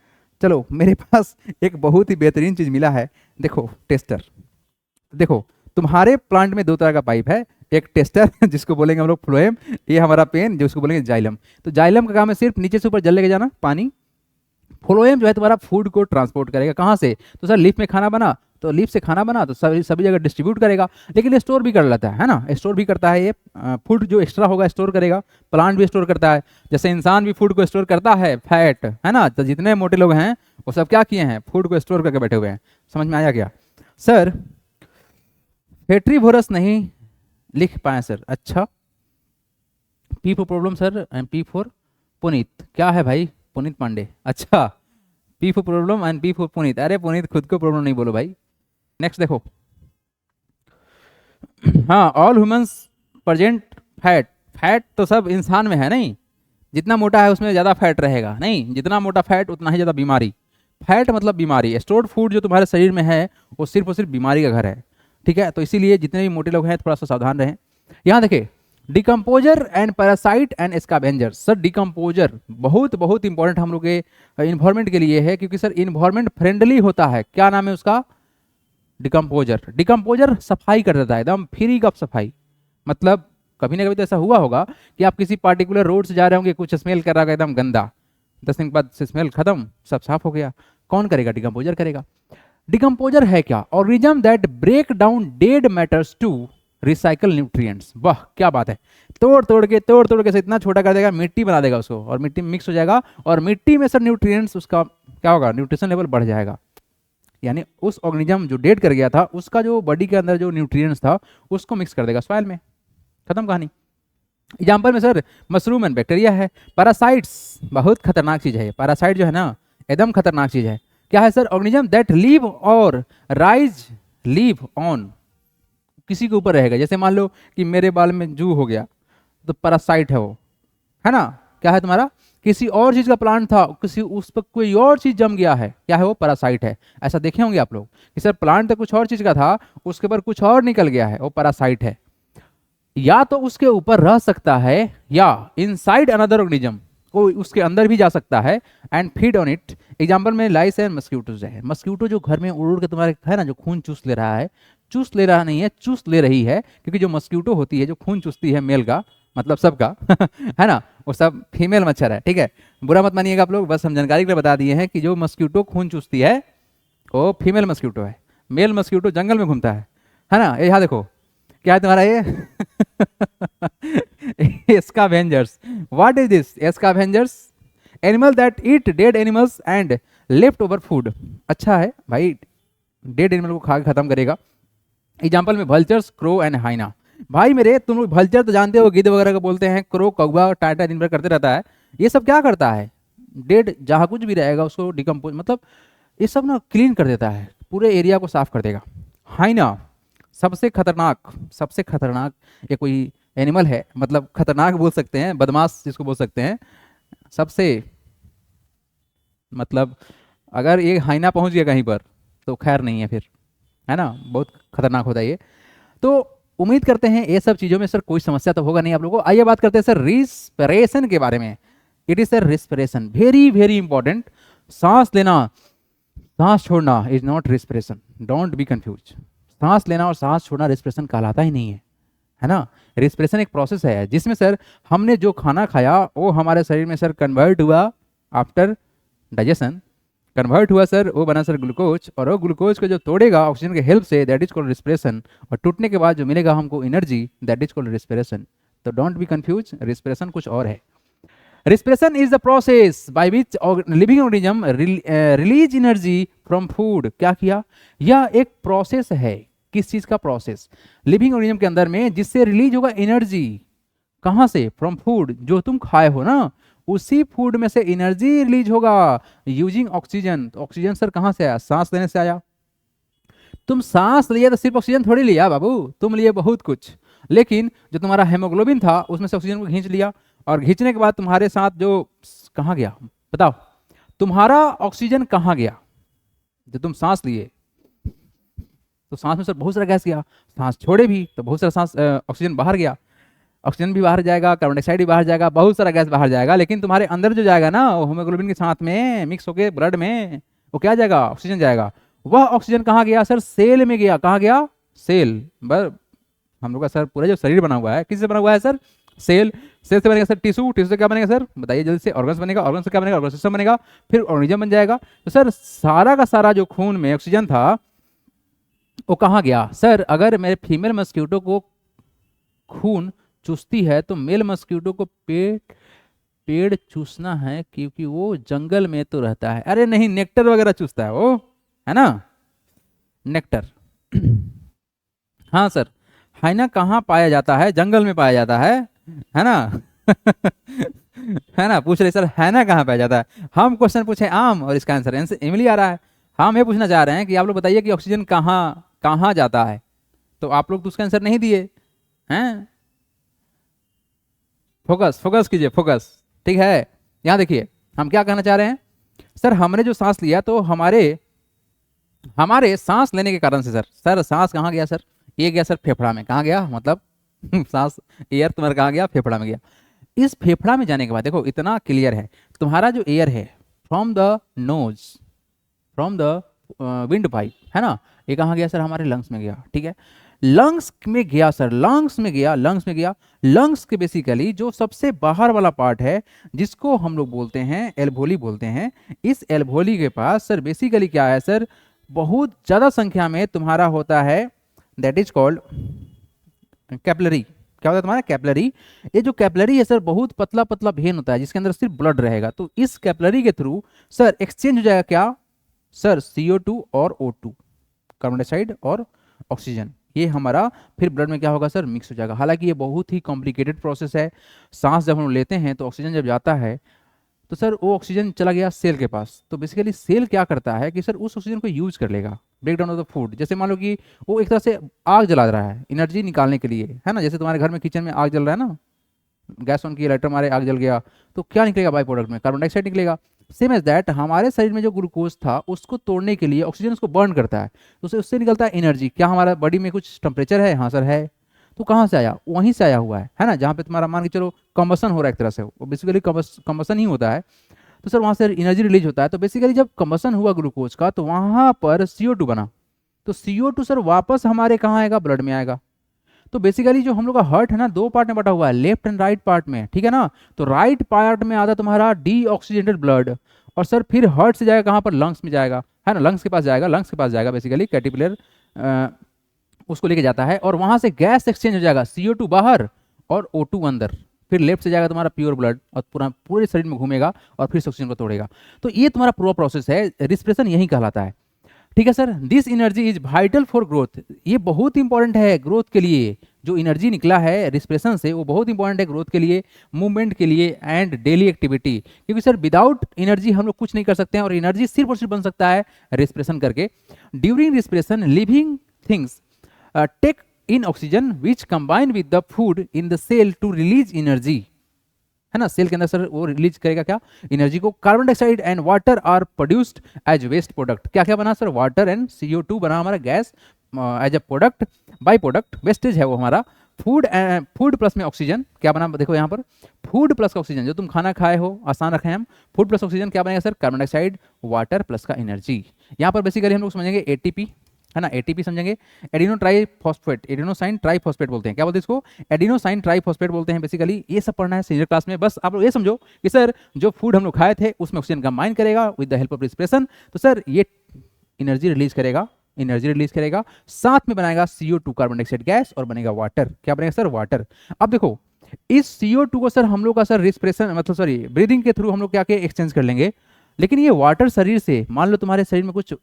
चलो मेरे पास एक बहुत ही बेहतरीन चीज मिला है, देखो टेस्टर। देखो तुम्हारे प्लांट में 2 तरह का पाइप है, एक टेस्टर जिसको बोलेंगे हम लोग फ्लोएम, ये हमारा पेन जिसको बोलेंगे जाइलम। तो जाइलम का काम है सिर्फ नीचे से ऊपर जल लेके जाना पानी। फ्लोएम जो है तुम्हारा फूड को ट्रांसपोर्ट करेगा, कहाँ से, तो सर लीफ में खाना बना तो लीफ से खाना बना तो सभी जगह डिस्ट्रीब्यूट करेगा। लेकिन स्टोर भी कर लेता है ना, स्टोर भी करता है ये। फूड जो एक्स्ट्रा होगा स्टोर करेगा, प्लांट भी स्टोर करता है। जैसे इंसान भी फूड को स्टोर करता है, फैट है ना। तो जितने मोटे लोग हैं वो सब क्या किए हैं, फूड को स्टोर करके बैठे हुए हैं। समझ में आया क्या सर। पेट्रीवोरस नहीं लिख पाए सर। अच्छा P4 problem sir, and P4 Puneet क्या है भाई, पुनीत पांडे। अच्छा P4 problem and P4 Puneet. अरे पुनीत खुद को प्रॉब्लम नहीं बोलो भाई। नेक्स्ट देखो हाँ all humans present fat. Fat तो सब इंसान में है नहीं, जितना मोटा है उसमें ज़्यादा फैट रहेगा नहीं, जितना मोटा फैट उतना ही ज़्यादा बीमारी। फैट मतलब बीमारी। स्टोर्ड फूड जो तुम्हारे शरीर में है वो सिर्फ और सिर्फ बीमारी का घर है, ठीक है। तो इसीलिए जितने भी मोटे लोग हैं थोड़ा सा सावधान रहें। यहाँ देखिए decomposer and parasite and scavenger. Sir decomposer बहुत बहुत इंपॉर्टेंट हम लोग के इन्वायरमेंट के लिए है, क्योंकि सर इन्वायरमेंट फ्रेंडली होता है। क्या नाम है उसका, डिकम्पोजर। डिकम्पोजर सफाई कर देता है, एकदम फ्री का सफाई। मतलब कभी ना कभी तो ऐसा हुआ होगा कि आप किसी पार्टिकुलर रोड से जा रहे होंगे, कुछ स्मेल कर रहा होगा एकदम गंदा, 10 दिन के बाद स्मेल खत्म, सब साफ हो गया। कौन करेगा, डिकम्पोजर करेगा। डिकम्पोजर है क्या, organism that break down dead matters to recycle nutrients. वाह क्या बात है, तोड़ तोड़ के से इतना छोटा कर देगा, मिट्टी बना देगा उसको, और मिट्टी में मिक्स हो जाएगा, और मिट्टी में सर न्यूट्रिएंट्स उसका क्या होगा, न्यूट्रिशन लेवल बढ़ जाएगा। यानी उस ऑर्गेनिज्म जो डेड कर गया था उसका जो बॉडी के अंदर जो न्यूट्रिएंट्स था उसको मिक्स कर देगा सॉइल में, खत्म कहानी। एग्जाम्पल में सर मशरूम एंड बैक्टीरिया है। पैरासाइट्स बहुत खतरनाक चीज है, पैरासाइट जो है ना एकदम खतरनाक चीज है। क्या है सर, ऑर्गेनिज्म दैट लीव और राइज लीव ऑन, किसी के ऊपर रहेगा। जैसे मान लो कि मेरे बाल में जू हो गया तो पैरासाइट है वो, है ना। क्या है तुम्हारा, किसी और चीज का प्लांट था, किसी उस पर कोई और चीज जम गया है, क्या है वो, पैरासाइट है। ऐसा देखे होंगे आप लोग कि सर प्लांट तो कुछ और चीज का था, उसके ऊपर कुछ और निकल गया है, वो पैरासाइट है। या तो उसके ऊपर रह सकता है या इनसाइड अनदर ऑर्गेनिज्म, वो उसके अंदर भी जा सकता है and feed on it. Example में लाइस एंड मस्क्यूटोज है। मस्क्यूटो जो घर में उड़ उड़ के तुम्हारे है ना, जो खून चूस ले रहा है, चूस ले रहा नहीं है, चूस ले रही है, क्योंकि जो मस्क्यूटो होती है जो खून चूसती है मेल का, मतलब सबका है ना, वो सब फीमेल मच्छर है, ठीक है। बुरा मत मानिएगा आप लोग, बस हम जानकारी के लिए बता दिए हैं कि जो मस्क्यूटो खून चूसती है वो फीमेल मस्क्यूटो है। मेल मस्क्यूटो जंगल में घूमता है ना। ये यहाँ देखो क्या है तुम्हारा ये scavengers. What is this, scavengers animal that eat dead animals and left over food. अच्छा है भाई, डेड एनिमल को खा के खत्म करेगा। एग्जाम्पल में वल्चर्स, क्रो एंड हाइना। भाई मेरे तुम लोग वल्चर तो जानते हो, गिद्ध वगैरह को बोलते हैं, क्रो कौवा टाटा दिन भर करते रहता है। ये सब क्या करता है, डेड जहाँ कुछ भी रहेगा उसको डिकम्पोज, मतलब ये सब ना क्लीन कर देता है, पूरे एरिया को साफ कर देगा। हाइना सबसे खतरनाक ये कोई एनिमल है, मतलब खतरनाक बोल सकते हैं, बदमाश जिसको बोल सकते हैं सबसे, मतलब अगर ये हाइना पहुंच गया कहीं पर तो खैर नहीं है फिर, है ना, बहुत खतरनाक होता है ये। तो उम्मीद करते हैं ये सब चीज़ों में सर कोई समस्या तो होगा नहीं आप लोगों को। आइए बात करते हैं सर रिस्पिरेशन के बारे में। It is sir respiration very very important. सांस लेना सांस छोड़ना is not respiration, don't be confuse. सांस लेना और सांस छोड़ना रिस्पिरेशन कहलाता ही नहीं है ना। रिस्पिरेशन एक प्रोसेस है जिसमें सर हमने जो खाना खाया वो हमारे शरीर में सर कन्वर्ट हुआ, आफ्टर डाइजेशन कन्वर्ट हुआ सर, वो बना सर ग्लूकोज, और वो ग्लूकोज को जो तोड़ेगा ऑक्सीजन के हेल्प से, दैट इज कॉल्ड रिस्पिरेशन। और टूटने के बाद जो मिलेगा हमको energy, that is called respiration. तो डोंट बी कंफ्यूज, रिस्पिरेशन कुछ और है। Respiration is the process by which living organism release energy from food. क्या किया, यह एक प्रोसेस है। किस चीज का प्रोसेस, लिविंग ऑर्गेनिज्म के अंदर में, जिससे रिलीज होगा एनर्जी। कहां से, फ्रॉम फूड, जो तुम खाए हो ना उसी फूड में से एनर्जी रिलीज होगा यूजिंग ऑक्सीजन। तो ऑक्सीजन सर कहां से आया, सांस लेने से आया। तुम सांस लिया तो सिर्फ ऑक्सीजन थोड़ी लिया बाबू, तुम लिए बहुत कुछ। लेकिन जो तुम्हारा हेमोग्लोबिन था उसमें से ऑक्सीजन को खींच लिया, और खींचने के बाद तुम्हारे साथ जो कहां गया बताओ, तुम्हारा ऑक्सीजन कहां गया, जो तुम सांस लिए तो सांस में सर बहुत सारा गैस गया, सांस छोड़े भी तो बहुत सारा सांस ऑक्सीजन बाहर गया, ऑक्सीजन भी बाहर जाएगा, कार्बन डाइऑक्साइड भी बाहर जाएगा, बहुत सारा गैस बाहर जाएगा। लेकिन तुम्हारे अंदर जो जाएगा ना वो हीमोग्लोबिन के साथ में मिक्स होके ब्लड में वो क्या जाएगा, ऑक्सीजन जाएगा। वह ऑक्सीजन कहाँ गया सर, सेल में गया। कहाँ गया, सेल। बस हम लोग का सर पूरा जो शरीर बना हुआ है किससे बना हुआ है सर, सेल। सेल से बनेगा सर टिश्यू, टिश्यू से क्या बनेगा सर बताइए जल्दी से, ऑर्गन्स बनेगा, ऑर्गन से क्या बनेगा, ऑर्गन सिस्टम बनेगा, फिर ऑर्गेनिज्म बन जाएगा। तो सर सारा का सारा जो खून में ऑक्सीजन था वो कहाँ गया सर। अगर मेरे फीमेल मस्क्यूटो को खून चूसती है तो मेल मस्क्यूटो को पेड़ चूसना है, क्योंकि वो जंगल में तो रहता है। अरे नहीं, नेक्टर वगैरह चूसता है वो, है ना, नेक्टर। हाँ सर, हाइना कहाँ पाया जाता है, जंगल में पाया जाता है ना। है ना, पूछ रहे सर हाइना कहाँ पाया जाता है। हम क्वेश्चन पूछे आम और इसका आंसर इमली आ रहा है। हम ये पूछना चाह रहे हैं कि आप लोग बताइए कि ऑक्सीजन कहाँ कहाँ जाता है, तो आप लोग तो उसका आंसर नहीं दिए हैं। फोकस फोकस कीजिए, फोकस, ठीक है। यहाँ देखिए हम क्या कहना चाह रहे हैं सर, हमने जो सांस लिया तो हमारे सांस लेने के कारण से सर सांस कहाँ गया सर, ये गया सर फेफड़ा में। कहाँ गया मतलब सांस, एयर तुम्हारा कहाँ गया, फेफड़ा में गया। इस फेफड़ा में जाने के बाद देखो इतना क्लियर है, तुम्हारा जो एयर है from the nose, from the wind pipe, है ना, ये कहाँ गया सर, हमारे लंग्स में गया। ठीक है, लंग्स में गया सर, लंग्स में गया। लंग्स के बेसिकली जो सबसे बाहर वाला पार्ट है जिसको हम लोग बोलते हैं एल्वोली बोलते हैं, इस एल्वोली के पास सर बेसिकली क्या है सर, बहुत ज़्यादा संख्या में तुम्हारा होता है, दैट इज कॉल्ड कैपिलरी। क्या होता है तुम्हारा, कैपिलरी। ये जो कैपिलरी है सर बहुत पतला पतला वेन होता है जिसके अंदर सिर्फ ब्लड रहेगा। तो इस कैपिलरी के थ्रू सर एक्सचेंज हो जाएगा क्या सर, CO2 और O2, कार्बन डाइऑक्साइड और ऑक्सीजन, ये हमारा फिर ब्लड में क्या होगा सर, मिक्स हो जाएगा। हालांकि ये बहुत ही कॉम्प्लिकेटेड प्रोसेस है। सांस जब हम लेते हैं तो ऑक्सीजन जब जाता है तो सर वो ऑक्सीजन चला गया सेल के पास, तो बेसिकली सेल क्या करता है कि सर उस ऑक्सीजन को यूज कर लेगा, break down of the food. जैसे मान लो कि वो एक तरह से आग जला रहा है एनर्जी निकालने के लिए, है ना, जैसे तुम्हारे घर में किचन में आग जल रहा है ना, गैस ऑन की, लाइटर मारे, आग जल गया, तो क्या निकलेगा बाई प्रोडक्ट में, कार्बन डाइऑक्साइड निकलेगा। सेम एज दैट हमारे शरीर में जो ग्लूकोज था उसको तोड़ने के लिए ऑक्सीजन उसको बर्न करता है, तो उससे निकलता है एनर्जी। क्या हमारा बॉडी में कुछ टेम्परेचर है, हाँ सर है। तो कहाँ से आया, वहीं से आया हुआ है ना, जहाँ पे तुम्हारा मान के चलो कम्बसन हो रहा है एक तरह से, वो बेसिकली कम्बसन ही होता है। तो सर वहाँ से एनर्जी रिलीज होता है। तो बेसिकली जब कम्बसन हुआ ग्लूकोज का तो वहाँ पर CO2 बना, तो CO2 सर वापस हमारे कहाँ आएगा, ब्लड में आएगा। तो बेसिकली जो हम लोग का हार्ट है ना, दो पार्ट में बटा हुआ है, लेफ्ट एंड राइट पार्ट में, ठीक है ना। तो राइट पार्ट में आता तुम्हारा डीऑक्सीजेनेटेड ब्लड, और सर फिर हार्ट से जाएगा कहाँ पर, लंग्स में जाएगा, है ना, लंग्स के पास जाएगा बेसिकली कैटिपुलर उसको लेके जाता है, और वहाँ से गैस एक्सचेंज हो जाएगा, CO2 बाहर और O2 अंदर, फिर लेफ्ट से जाएगा तुम्हारा प्योर ब्लड और पूरे शरीर में घूमेगा और फिर ऑक्सीजन को तोड़ेगा। तो ये तुम्हारा पूरा प्रोसेस है, रिस्पिरेशन यही कहलाता है। ठीक है sir, this energy is vital for growth, ये बहुत इंपॉर्टेंट है ग्रोथ के लिए, जो एनर्जी निकला है रिस्पिरेशन से वो बहुत इंपॉर्टेंट है ग्रोथ के लिए, मूवमेंट के लिए एंड डेली एक्टिविटी, क्योंकि सर विदाउट एनर्जी हम लोग कुछ नहीं कर सकते हैं और एनर्जी सिर्फ और सिर्फ बन सकता है रिस्पिरेशन करके। During respiration living things take in oxygen which combine with the food in the cell to release energy, है ना, सेल के अंदर सर वो रिलीज करेगा क्या, एनर्जी को। Carbon dioxide and water are produced as waste product, क्या क्या बना सर, वाटर एंड CO2 बना हमारा gas as a product, by product, wastage है वो हमारा। फूड प्लस में ऑक्सीजन क्या बना, देखो यहाँ पर फूड प्लस का ऑक्सीजन, जो तुम खाना खाए हो आसान रखे हम, फूड प्लस ऑक्सीजन क्या बनेगा sir, carbon dioxide water plus का एनर्जी। यहाँ पर बेसिकली हम लोग समझेंगे ATP, है ना, ATP समझेंगे, एडिनो ट्राइफॉस्फेट, एडिनोसाइन ट्राइफॉस्फेट बोलते हैं, क्या बोलते हैं इसको, एडिनोसाइन ट्राइफॉस्फेट बोलते हैं बेसिकली। ये सब पढ़ना है सीनियर क्लास में। बस आप लोग ये समझो कि सर जो फूड हम लोग खाए थे उसमें ऑक्सीजन कंबाइन करेगा with the help of respiration, तो सर ये एनर्जी रिलीज करेगा, एनर्जी रिलीज करेगा, साथ में बनाएगा CO2 कार्बन डाइऑक्साइड गैस और बनेगा वाटर, क्या बनेगा सर, वाटर। अब देखो इस CO2 को सर हम लोग का सर रिस्पिरेशन मतलब सॉरी ब्रीदिंग के थ्रू हम लोग क्या के एक्सचेंज कर लेंगे, लेकिन ये वाटर शरीर से, मान लो तुम्हारे शरीर में कुछ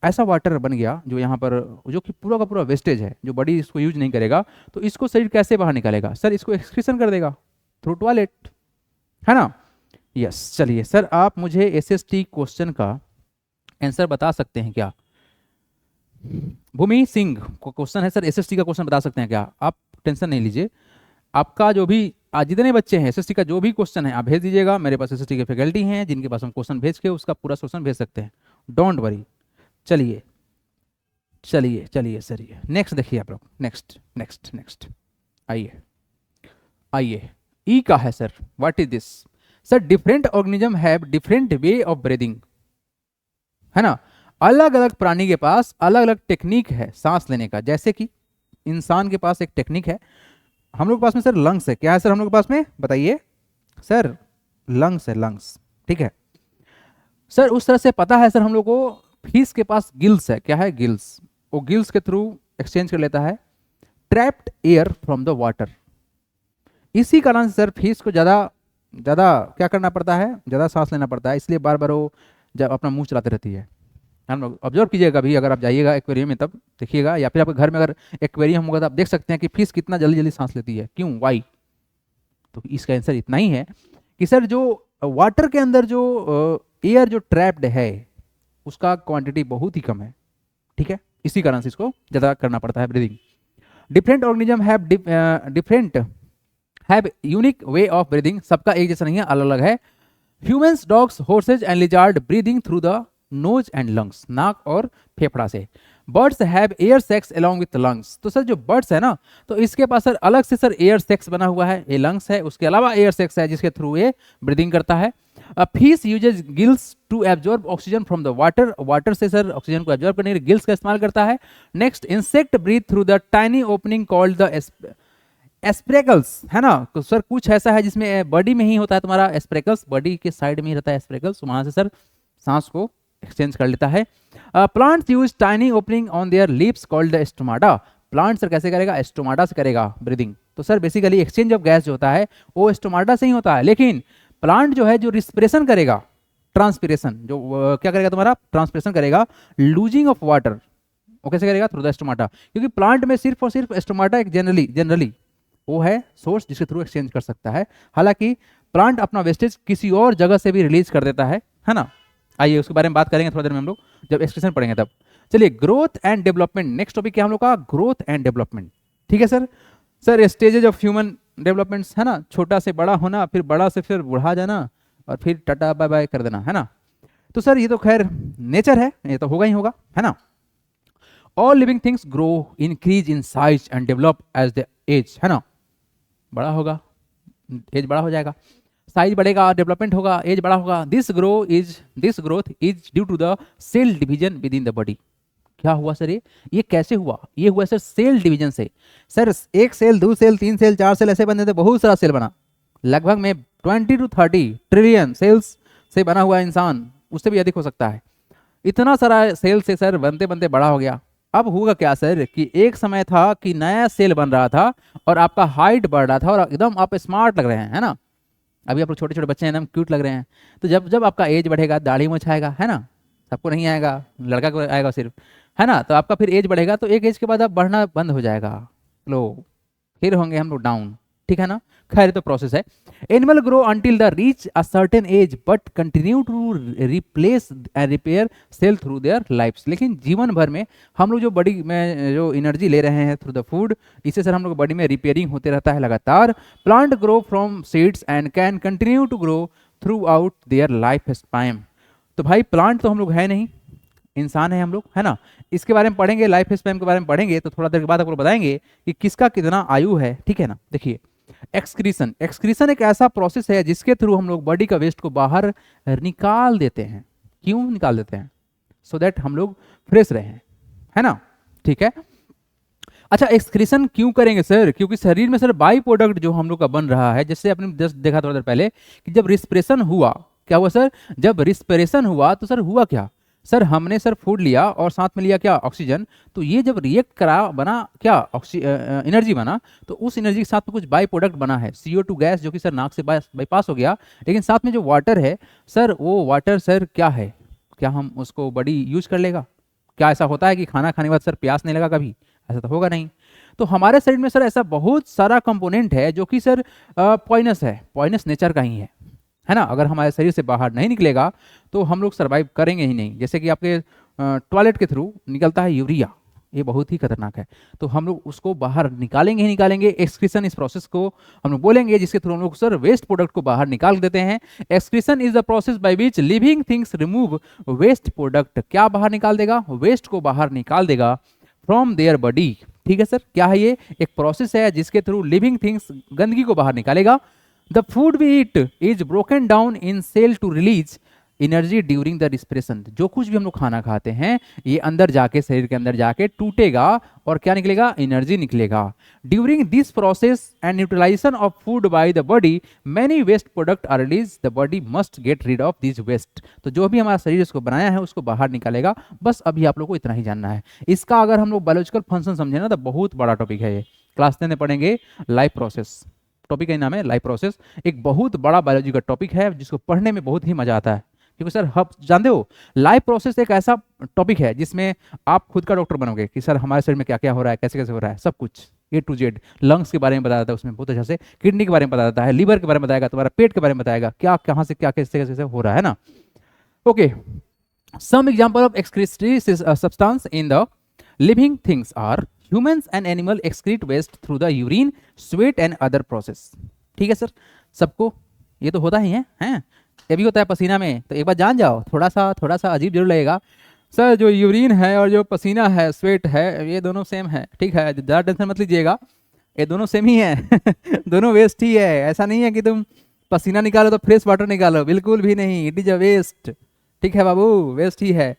ऐसा वाटर बन गया जो यहाँ पर जो कि पूरा का पूरा वेस्टेज है, जो बॉडी इसको यूज नहीं करेगा, तो इसको शरीर कैसे बाहर निकालेगा सर, इसको एक्सक्रीशन कर देगा थ्रू टॉयलेट, है ना। यस, चलिए सर आप मुझे SST क्वेश्चन का आंसर बता सकते हैं क्या, भूमि सिंह को क्वेश्चन है सर, SST का क्वेश्चन बता सकते हैं क्या, आप टेंशन नहीं लीजिए, आपका जो भी आज जितने बच्चे हैं SST का जो भी क्वेश्चन है आप भेज दीजिएगा, मेरे पास SST के फैकल्टी हैं जिनके पास हम क्वेश्चन भेज के उसका पूरा क्वेश्चन भेज सकते हैं, डोंट वरी। चलिए चलिए चलिए सर, ये नेक्स्ट देखिए आप लोग, नेक्स्ट नेक्स्ट नेक्स्ट आइए आइए, ई का है sir, what is this sir, different organism have different way of breathing, है ना, अलग अलग प्राणी के पास अलग अलग टेक्निक है सांस लेने का। जैसे कि इंसान के पास एक टेक्निक है, हम लोग के पास में सर लंग्स है, क्या है सर हम लोग के पास में, बताइए सर, लंग्स है, लंग्स, ठीक है सर। उस तरह से पता है सर हम लोग को फिश के पास गिल्स है, क्या है, गिल्स, वो गिल्स के थ्रू एक्सचेंज कर लेता है trapped air from the water. इसी कारण से सर फिश को ज़्यादा ज़्यादा क्या करना पड़ता है, ज़्यादा सांस लेना पड़ता है, इसलिए बार बार वो जब अपना मुंह चलाते रहती है। हम लोग ऑब्जर्व कीजिएगा कभी अगर आप जाइएगा एक्वेरियम में तब देखिएगा, या फिर आपके घर में अगर एक्वेरियम होगा तो आप देख सकते हैं कि फिश कितना जल्दी जल्दी सांस लेती है, क्यों, वाई। तो इसका आंसर इतना ही है कि सर जो वाटर के अंदर जो एयर जो ट्रैप्ड है उसका क्वांटिटी बहुत ही कम है, ठीक है, इसी कारण से इसको ज़्यादा करना पड़ता है breathing. Different organism have unique way of breathing, सबका एक जैसा नहीं है, अलग अलग है। Humans, dogs, horses and lizard breathing through the nose and lungs, नाक और फेफड़ा से। Birds have air sacs along with lungs, तो सर जो बर्ड्स है ना, तो इसके पास सर अलग से सर एयर सेक्स बना हुआ है, ये लंग्स है, उसके अलावा एयर सेक्स है जिसके थ्रू ये ब्रीदिंग करता है। Fish uses gills to absorb oxygen from the water, water से सर ऑक्सीजन को एब्जॉर्ब करने के लिए गिल्स का इस्तेमाल करता है। Next, insect breathe through the tiny opening called the spiracles, है ना, तो सर कुछ ऐसा है जिसमें बॉडी में ही होता है तुम्हारा एस्प्रेकल्स, बॉडी के साइड में ही रहता है एस्प्रेकल्स, वहां से सर सांस को एक्सचेंज कर लेता है। Plants use tiny opening on their lips called the stomata, plant sir कैसे करेगा, स्टोमाटा से करेगा ब्रीदिंग। तो sir basically exchange of gas जो होता है वो स्टोमाटा से ही होता है, लेकिन प्लांट जो है जो रिस्पिरेशन करेगा, ट्रांसपिरेशन जो क्या करेगा तुम्हारा, ट्रांसपिरेशन करेगा, लूजिंग ऑफ वाटर, वो कैसे करेगा, थ्रू द स्टोमाटा, क्योंकि प्लांट में सिर्फ और सिर्फ स्टोमाटा एक जनरली वो है सोर्स जिसके थ्रू एक्सचेंज कर सकता है। हालांकि प्लांट अपना वेस्टेज किसी और जगह से भी रिलीज कर देता है ना। आइए उसके बारे में बात करेंगे थोड़ी देर में हम लोग जब एक्सप्रेशन पढ़ेंगे तब। चलिए, growth and development, next topic क्या हम लोग का, ग्रोथ एंड डेवलपमेंट, ठीक है sir. Sir stages of human developments, है ना, छोटा से बड़ा होना, फिर बड़ा से फिर बुढ़ा जाना, और फिर टाटा बाय बाय कर देना, है ना। तो सर ये तो खैर नेचर है, ये तो होगा ही होगा, है ना। All living things grow, increase in size and develop as the age, है ना, बड़ा होगा, एज बड़ा हो जाएगा, साइज बढ़ेगा, डेवलपमेंट होगा, एज बड़ा होगा। This growth is due to the cell division within the body. क्या हुआ सर, ये कैसे हुआ, ये हुआ सर सेल डिवीजन से। सर एक सेल, दो सेल, तीन सेल, चार सेल ऐसे बनते थे, बहुत सारा सेल बना, लगभग में 20 to 30 ट्रिलियन सेल्स से बना हुआ इंसान, उससे भी अधिक हो सकता है। इतना सारा सेल से सर बनते बनते बड़ा हो गया। अब होगा क्या सर कि एक समय था कि नया सेल बन रहा था और आपका हाइट बढ़ रहा था और एकदम आप स्मार्ट लग रहे हैं, है ना। अभी आप लोग छोटे छोटे बच्चे हैं, एकदम क्यूट लग रहे हैं। तो जब जब आपका एज बढ़ेगा, दाढ़ी मूंछ आएगा, है ना, सबको नहीं आएगा, लड़का को आएगा सिर्फ, है ना। तो आपका फिर एज बढ़ेगा तो एक एज के बाद आप बढ़ना बंद हो जाएगा, लो, फिर होंगे हम लोग डाउन, ठीक है ना। खैर तो प्रोसेस है। Animal grow until the reach a certain age but continue to replace and repair cell through their lifes. लेकिन जीवन भर में हम लोग जो बॉडी में जो एनर्जी ले रहे हैं थ्रू द फूड, इससे सर हम लोग बॉडी में रिपेयरिंग होते रहता है लगातार। Plant grow from seeds and can continue to grow throughout their life span. तो भाई प्लांट तो हम लोग है नहीं, इंसान है हम लोग, है ना। इसके बारे में पढ़ेंगे, लाइफ स्पैन के बारे में पढ़ेंगे, तो थोड़ा देर के बाद आपको बताएंगे कि किसका कितना आयु है, ठीक है ना। देखिए एक्सक्रीशन, एक्सक्रीशन एक ऐसा प्रोसेस है जिसके थ्रू हम लोग बॉडी का वेस्ट को बाहर निकाल देते हैं। क्यों निकाल देते हैं? सो दैट हम लोग फ्रेश रहे, है ना, ठीक है। अच्छा एक्सक्रीशन क्यों करेंगे सर? क्योंकि शरीर में सर बाई प्रोडक्ट जो हम लोग का बन रहा है, जैसे आपने जस्ट देखा थोड़ा देर पहले कि जब रिस्पिरेशन हुआ, क्या हुआ सर? जब रिस्पिरेशन हुआ तो सर हुआ क्या सर? हमने सर फूड लिया और साथ में लिया क्या? ऑक्सीजन। तो ये जब रिएक्ट करा बना क्या? एनर्जी बना। तो उस एनर्जी के साथ में कुछ बाई प्रोडक्ट बना है, CO2 गैस, जो कि सर नाक से बाईपास हो गया। लेकिन साथ में जो वाटर है सर, वो वाटर सर क्या है? क्या हम उसको बॉडी यूज कर लेगा? क्या ऐसा होता है कि खाना खाने के बाद सर प्यास नहीं लगा कभी? ऐसा तो होगा नहीं। तो हमारे शरीर में सर ऐसा बहुत सारा कंपोनेंट है जो कि सर पॉइजनस है, पॉइजनस नेचर का ही है ना। अगर हमारे शरीर से बाहर नहीं निकलेगा तो हम लोग सर्वाइव करेंगे ही नहीं। जैसे कि आपके टॉयलेट के थ्रू निकलता है यूरिया, ये बहुत ही खतरनाक है, तो हम लोग उसको बाहर निकालेंगे ही निकालेंगे। एक्सक्रीशन इस प्रोसेस को हम लोग बोलेंगे जिसके थ्रू हम लोग सर वेस्ट प्रोडक्ट को बाहर निकाल देते हैं। Excretion is the process by which living things remove waste product. क्या बाहर निकाल देगा? वेस्ट को बाहर निकाल देगा फ्रॉम देयर बॉडी, ठीक है सर। क्या है ये? एक प्रोसेस है जिसके थ्रू लिविंग थिंग्स गंदगी को बाहर निकालेगा। The food we eat is broken down in cell to release energy during the respiration. जो कुछ भी हम लोग खाना खाते हैं ये अंदर जाके, शरीर के अंदर जाके टूटेगा और क्या निकलेगा? एनर्जी निकलेगा। During this process and neutralization of food by the body many waste product are release. The body must get rid of this waste. तो जो भी हमारा शरीर इसको बनाया है उसको बाहर निकालेगा। बस अभी आप लोग को इतना ही जानना है। इसका अगर हम लोग बायोलॉजिकल फंक्शन समझे ना तो बहुत बड़ा टॉपिक है ये। क्लास 10 में पढ़ेंगे लाइफ प्रोसेस, टॉपिक का नाम है लाइफ प्रोसेस। एक बहुत बड़ा बायोलॉजी का टॉपिक है जिसको पढ़ने में बहुत ही मजा आता है। क्योंकि सर आप जानते हो लाइफ प्रोसेस एक ऐसा टॉपिक है जिसमें आप खुद का डॉक्टर बनोगे कि सर हमारे शरीर में क्या क्या हो रहा है, कैसे कैसे हो रहा है, सब कुछ A to Z। लंग्स के बारे में बता देता है उसमें बहुत अच्छा से, किडनी के बारे में बता देता है, लीवर के बारे में बताएगा, तुम्हारा पेट के बारे में बताएगा, क्या कहाँ से क्या कैसे कैसे हो रहा है ना। Okay, some example of excretory substance in the living things are humans and animal excrete waste through the urine, sweat and other process। ठीक है सर, सबको ये तो होता ही है, हैं? ये भी होता है पसीना में। तो एक बार जान जाओ, थोड़ा सा अजीब जरूर लगेगा सर, जो यूरिन है और जो पसीना है, स्वेट है, ये दोनों सेम है, ठीक है, ज़्यादा टेंशन मत लीजिएगा, ये दोनों सेम ही है दोनों वेस्ट ही है। ऐसा नहीं है कि तुम पसीना निकालो तो फ्रेश वाटर निकालो, बिल्कुल भी नहीं, इट इज अ वेस्ट, ठीक है बाबू, वेस्ट ही है।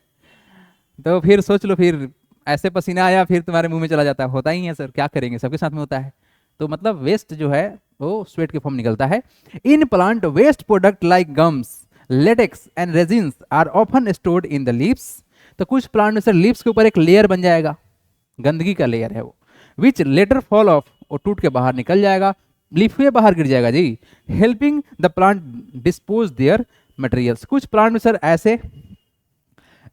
तो फिर सोच लो, फिर ऐसे पसीना आया फिर तुम्हारे मुंह में चला जाता है, होता ही है सर, क्या करेंगे, सबके साथ में होता है। तो मतलब वेस्ट जो है वो स्वेट के फॉर्म निकलता है। In plant waste product like gums, latex and resins are often stored in the leaves. तो कुछ प्लांट में सर लीव्स के ऊपर एक लेयर बन जाएगा, गंदगी का लेयर है वो, विच लेटर फॉल ऑफ, वो टूट के बाहर निकल जाएगा, लीफ हुए बाहर गिर जाएगा जी, helping the plant dispose their materials. कुछ प्लांट में सर ऐसे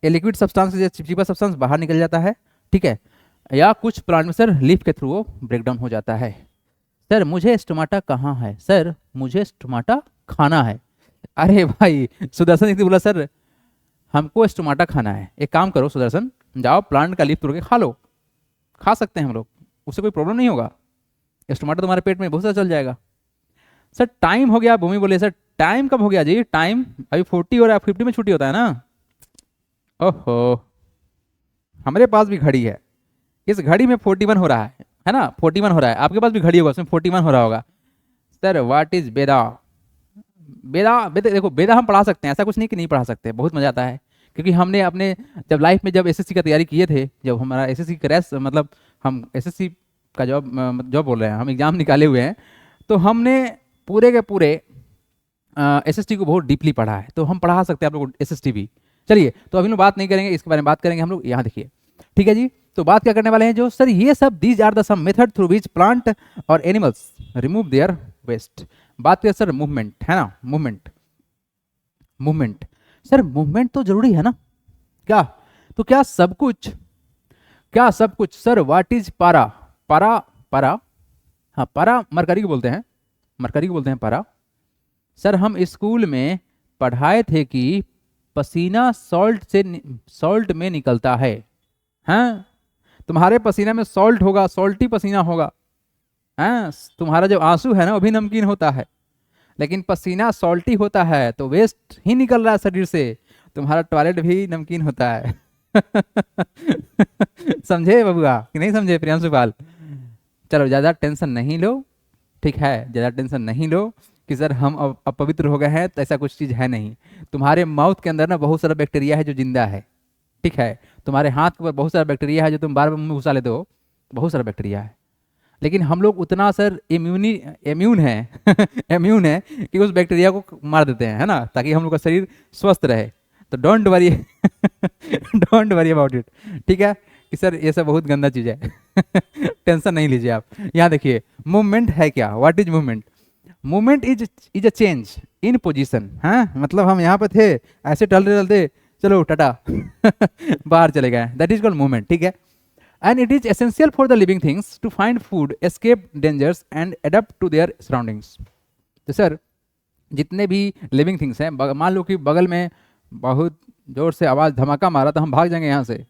ये लिक्विड सब्सटेंस या चिपचिपा सब्सटेंस बाहर निकल जाता है, ठीक है, या कुछ प्लांट में सर लीफ के थ्रू वो ब्रेकडाउन हो जाता है। सर मुझे स्टोमाटा कहाँ है? सर मुझे स्टोमाटा खाना है। अरे भाई सुदर्शन जी बोला सर हमको स्टोमाटा खाना है। एक काम करो सुदर्शन, जाओ प्लांट का लीफ तोड़ के खा लो, खा सकते हैं हम लोग, उससे कोई प्रॉब्लम नहीं होगा, स्टोमाटा तुम्हारे पेट में बहुत सा चल जाएगा। सर टाइम हो गया, भूमि बोले सर टाइम कब हो गया जी? टाइम अभी 40 हो रहा है, 50 में छुट्टी होता है ना। ओहो, हमारे पास भी घड़ी है, इस घड़ी में 41 हो रहा है ना, 41 हो रहा है, आपके पास भी घड़ी होगा उसमें 41 हो रहा होगा। सर व्हाट इज वेदा? वेदा वेदा देखो, वेदा हम पढ़ा सकते हैं, ऐसा कुछ नहीं कि नहीं पढ़ा सकते, बहुत मजा आता है। क्योंकि हमने अपने जब लाइफ में जब एसएससी का तैयारी किए थे, जब हमारा एसएससी क्रैश, मतलब हम एसएससी का जॉब बोल रहे हैं, हम एग्जाम निकाले हुए हैं, तो हमने पूरे के पूरे एसएसटी को बहुत डीपली पढ़ा है, तो हम पढ़ा सकते हैं आप लोग एसएसटी भी। चलिए, तो अभी हम बात नहीं करेंगे इसके बारे में, बात करेंगे हम लोग यहाँ देखिए, ठीक है जी। तो बात क्या करने वाले हैं जो सर, ये सब these are the some method through which plant और एनिमल्स रिमूव देयर वेस्ट। बात करें सर मूवमेंट, है ना, मूवमेंट, मूवमेंट सर, मूवमेंट तो जरूरी है ना, क्या? तो क्या सब कुछ सर व्हाट इज पारा? पारा पारा, हाँ पारा मरकरी को बोलते हैं, मरकरी को बोलते हैं पारा। सर हम स्कूल में पढ़ाए थे कि पसीना सॉल्ट में निकलता है। हाँ, तुम्हारे पसीना में सॉल्ट होगा, सॉल्टी पसीना होगा। हाँ, तुम्हारा जो आंसू है ना वो भी नमकीन होता है, लेकिन पसीना सॉल्टी होता है तो वेस्ट ही निकल रहा है शरीर से, तुम्हारा टॉयलेट भी नमकीन होता है। समझे बबुआ कि नहीं समझे प्रियांशु पाल? चलो ज़्यादा टेंशन नहीं लो, ठीक है, ज़्यादा टेंशन नहीं लो कि सर हम अब अपवित्र हो गए हैं, तो ऐसा कुछ चीज़ है नहीं। तुम्हारे माउथ के अंदर ना बहुत सारा बैक्टीरिया है जो जिंदा है, ठीक है। तुम्हारे हाथ के ऊपर बहुत सारा बैक्टीरिया है जो तुम बार बार मुंह में घुसा लेते हो, बहुत सारा बैक्टीरिया है। लेकिन हम लोग उतना सर इम्यून है इम्यून है कि उस बैक्टीरिया को मार देते हैं, है ना, ताकि हम लोग का शरीर स्वस्थ रहे। तो don't worry don't worry about it, ठीक है कि सर ये सब बहुत गंदा चीज़ है। टेंशन नहीं लीजिए आप। यहाँ देखिए मूवमेंट है क्या, what is movement? Movement is a change in position. हाँ, मतलब हम यहाँ पे थे, ऐसे टहलते टहलते चलो टाटा बाहर चले गए, दैट इज कॉल्ड मूवमेंट, ठीक है। And it is essential for the living things to find food, escape dangers and adapt to their surroundings. तो सर जितने भी लिविंग थिंग्स हैं, मान लो कि बगल में बहुत जोर से आवाज़ धमाका मारा तो हम भाग जाएंगे यहाँ से,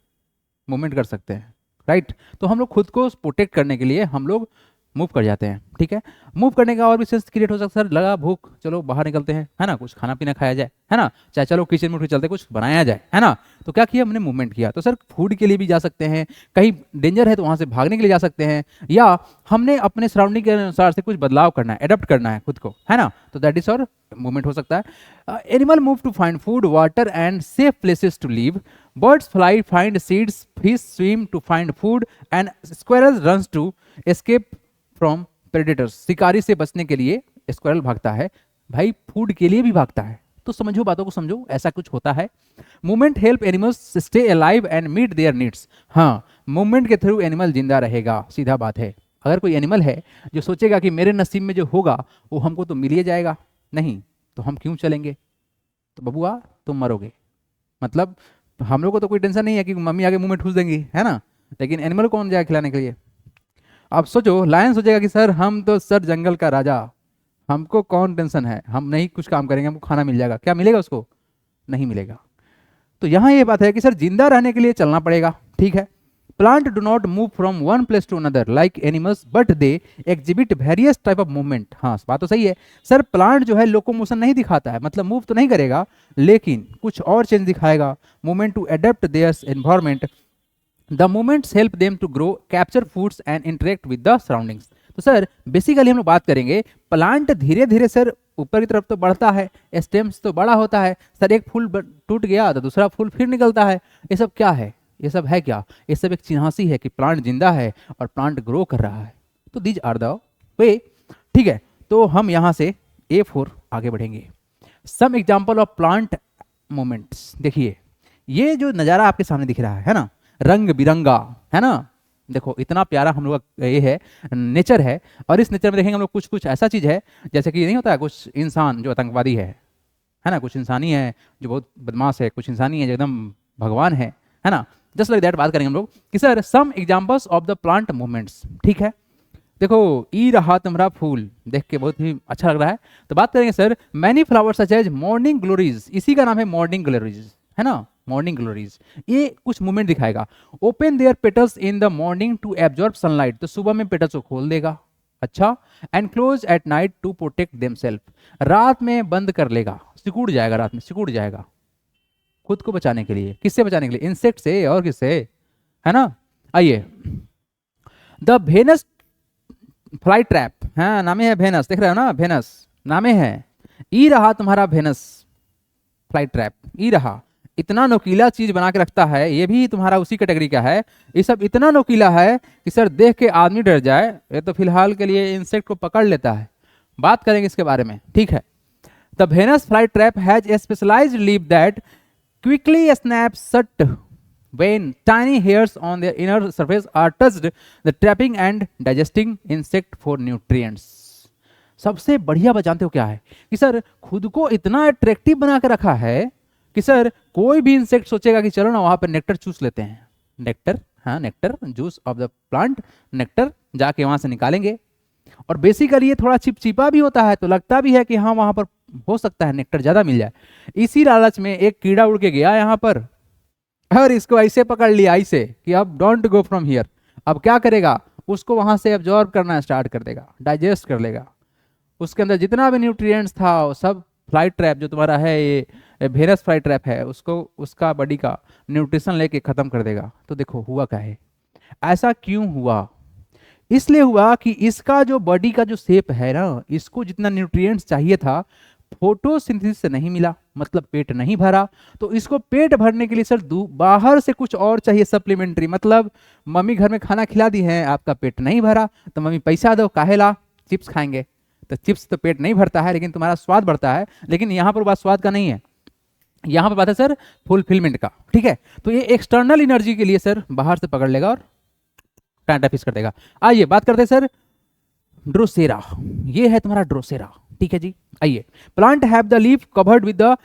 मूवमेंट कर सकते हैं, राइट। तो हम लोग खुद को प्रोटेक्ट करने के लिए हम लोग मूव कर जाते हैं, ठीक है। मूव करने का और भी सेंस क्रिएट हो सकता है, सर लगा भूख, चलो बाहर निकलते हैं, है ना, कुछ खाना पीना खाया जाए, है ना, चाहे चलो किचन में उठ के चलते कुछ बनाया जाए, है ना। तो क्या किया हमने, मूवमेंट किया। तो सर फूड के लिए भी जा सकते हैं, कहीं डेंजर है तो वहाँ से भागने के लिए जा सकते हैं, या हमने अपने सराउंडिंग के अनुसार से कुछ बदलाव करना है, अडॉप्ट करना है खुद को, है ना, तो दैट इज और मूवमेंट हो सकता है। Animal move to find food, water and safe places to live. Birds fly, find seeds, fish swim to find food, and squirrels runs to escape from predators. शिकारी से बचने के लिए स्क्वायरल भागता है, भाई फूड के लिए भी भागता है। तो समझो, बातों को समझो, ऐसा कुछ होता है। Movement help animals stay alive and meet their needs. हाँ, मूवमेंट के थ्रू एनिमल जिंदा रहेगा, सीधा बात है। अगर कोई एनिमल है जो सोचेगा कि मेरे नसीब में जो होगा वो हमको तो मिल ही जाएगा, नहीं तो हम क्यों चलेंगे? तो बबुआ तुम मरोगे। मतलब हम लोग को तो कोई टेंशन नहीं है कि मम्मी आगे मुंह में ठूस देंगी, है ना, लेकिन एनिमल कौन जाए खिलाने के लिए? आप सोचो, लायन सोचेगा कि सर हम तो सर जंगल का राजा, हमको कौन टेंशन है, हम नहीं कुछ काम करेंगे, हमको खाना मिल जाएगा। क्या मिलेगा उसको? नहीं मिलेगा। तो यहाँ ये बात है कि सर जिंदा रहने के लिए चलना पड़ेगा, ठीक है। Plant do not move from one place to another like animals, but they exhibit various type of movement. हाँ, बात तो सही है सर, प्लांट जो है लोकोमोशन नहीं दिखाता है, मतलब मूव तो नहीं करेगा, लेकिन कुछ और चेंज दिखाएगा। Movement to adapt their environment, the movements help them to grow, capture foods and interact with the surroundings. तो सर बेसिकली हम लोग बात करेंगे, प्लांट धीरे धीरे सर ऊपर की तरफ तो बढ़ता है, स्टेम्स तो बड़ा होता है सर, एक फूल टूट गया तो दूसरा फूल फिर निकलता है। ये सब क्या है? ये सब है क्या? ये सब एक चिन्हासी है कि प्लांट जिंदा है और प्लांट ग्रो कर रहा है। तो दीज आर द वे, ठीक है। तो हम यहाँ से A4 आगे बढ़ेंगे। Some example of plant movements. देखिए ये जो नज़ारा आपके सामने दिख रहा है ना, रंग बिरंगा, है ना, देखो इतना प्यारा हम लोग का ये है, नेचर है। और इस नेचर में देखेंगे हम लोग कुछ कुछ ऐसा चीज़ है, जैसे कि नहीं होता है कुछ इंसान जो आतंकवादी है ना, कुछ इंसानी है जो बहुत बदमाश है, कुछ इंसानी है जो एकदम भगवान है ना। जस्ट लाइक दैट बात करेंगे हम लोग कि sir some examples of the plant movements, ठीक है। देखो ई रहा तुम्हारा फूल, देख के बहुत ही अच्छा लग रहा है। तो बात करेंगे sir many flowers such as morning glories, इसी का नाम है मॉर्निंग ग्लोरीज, है ना, मॉर्निंग ग्लोरीज। ये कुछ मूवमेंट दिखाएगा। Open their petals in the morning to absorb sunlight, तो सुबह में पेटल्स को खोल देगा, अच्छा। And close at night to protect themself, रात में बंद कर लेगा, सिकुड़ जाएगा, रात में सिकुड़ जाएगा खुद को बचाने के लिए। किससे बचाने के लिए? इंसेक्ट से, और किससे, है ना। आइए, द वेनस फ्लाई ट्रैप, हाँ नामे है वेनस, देख रहे हो ना, वेनस नामे है। ई रहा तुम्हारा वेनस फ्लाई ट्रैप, ई रहा, इतना नोकीला चीज बना के रखता है, ये भी तुम्हारा उसी कैटेगरी का है। ये सब इतना नोकीला है कि सर देख के आदमी डर जाए। ये तो फिलहाल के लिए इंसेक्ट को पकड़ लेता है, बात करेंगे इसके बारे में, ठीक है। The Venus fly trap has a specialised leaf that quickly snaps shut when tiny hairs on their inner surface are touched, the trapping and digesting insect for nutrients। सबसे बढ़िया बात जानते हो क्या है कि सर खुद को इतना अट्रैक्टिव बना के रखा है कि सर कोई भी इंसेक्ट सोचेगा कि चलो ना वहां पर नेक्टर चूस लेते हैं, नेक्टर हाँ, nectar, juice of the plant, nectar जाके वहाँ से निकालेंगे। और बेसिकली ये थोड़ा चिपचिपा भी होता है, तो लगता भी है कि हाँ वहाँ पर हो सकता है नेक्टर ज़्यादा मिल जाए। इसी लालच में एक कीड़ा उड़ के गया यहाँ पर और इसको ऐसे पकड़ लिया ऐसे कि अब डोंट गो फ्रॉम हियर। अब क्या करेगा, उसको वहाँ से एब्जॉर्ब करना स्टार्ट कर देगा, डाइजेस्ट कर लेगा। उसके अंदर जितना भी न्यूट्रिएंट्स था वो सब फ्लाई ट्रैप जो तुम्हारा है, ये भेनस फ्लाई ट्रैप है, उसको उसका बॉडी का न्यूट्रिशन लेके ख़त्म कर देगा। तो देखो हुआ क्या है, ऐसा क्यों हुआ, इसलिए हुआ कि इसका जो बॉडी का जो शेप है ना, इसको जितना न्यूट्रिएंट्स चाहिए था फोटोसिंथेसिस से नहीं मिला, मतलब पेट नहीं भरा। तो इसको पेट भरने के लिए सर बाहर से कुछ और चाहिए सप्लीमेंट्री, मतलब मम्मी घर में खाना खिला दी है, आपका पेट नहीं भरा, तो मम्मी पैसा दो, काहेला, चिप्स खाएंगे। तो चिप्स तो पेट नहीं भरता है, लेकिन तुम्हारा स्वाद बढ़ता है। लेकिन यहाँ पर बात स्वाद का नहीं है, यहाँ पर बात है सर फुलफिलमेंट का, ठीक है। तो ये एक्सटर्नल एनर्जी के लिए सर बाहर से पकड़ लेगा और टाटा फिक्स कर देगा। आइए बात करते हैं सर ड्रोसेरा, ये है तुम्हारा ड्रोसेरा, ठीक है जी। आइए, plant have the leaf covered with the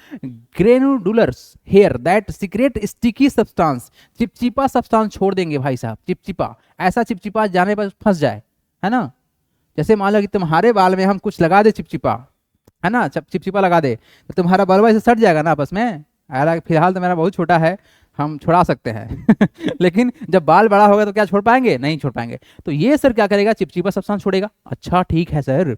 granulars hair that secrete sticky substance. चिपचिपा सब्सटेंस छोड़ देंगे भाई साहब, चिपचिपा, ऐसा चिपचिपा जाने पर फंस जाए, है ना। जैसे मान लो कि तुम्हारे बाल में हम कुछ लगा दे चिपचिपा, है ना, चिपचिपा लगा दे, तो तुम्हारा बाल वैसे सट जाएगा ना आपस में। हालांकि फिलहाल तो मेरा बहुत छोटा है, हम छुड़ा सकते हैं लेकिन जब बाल बड़ा होगा तो क्या छोड़ पाएंगे, नहीं छोड़ पाएंगे। तो ये सर क्या करेगा, चिपचिपा सब्सटेंस छोड़ेगा। अच्छा ठीक है sir,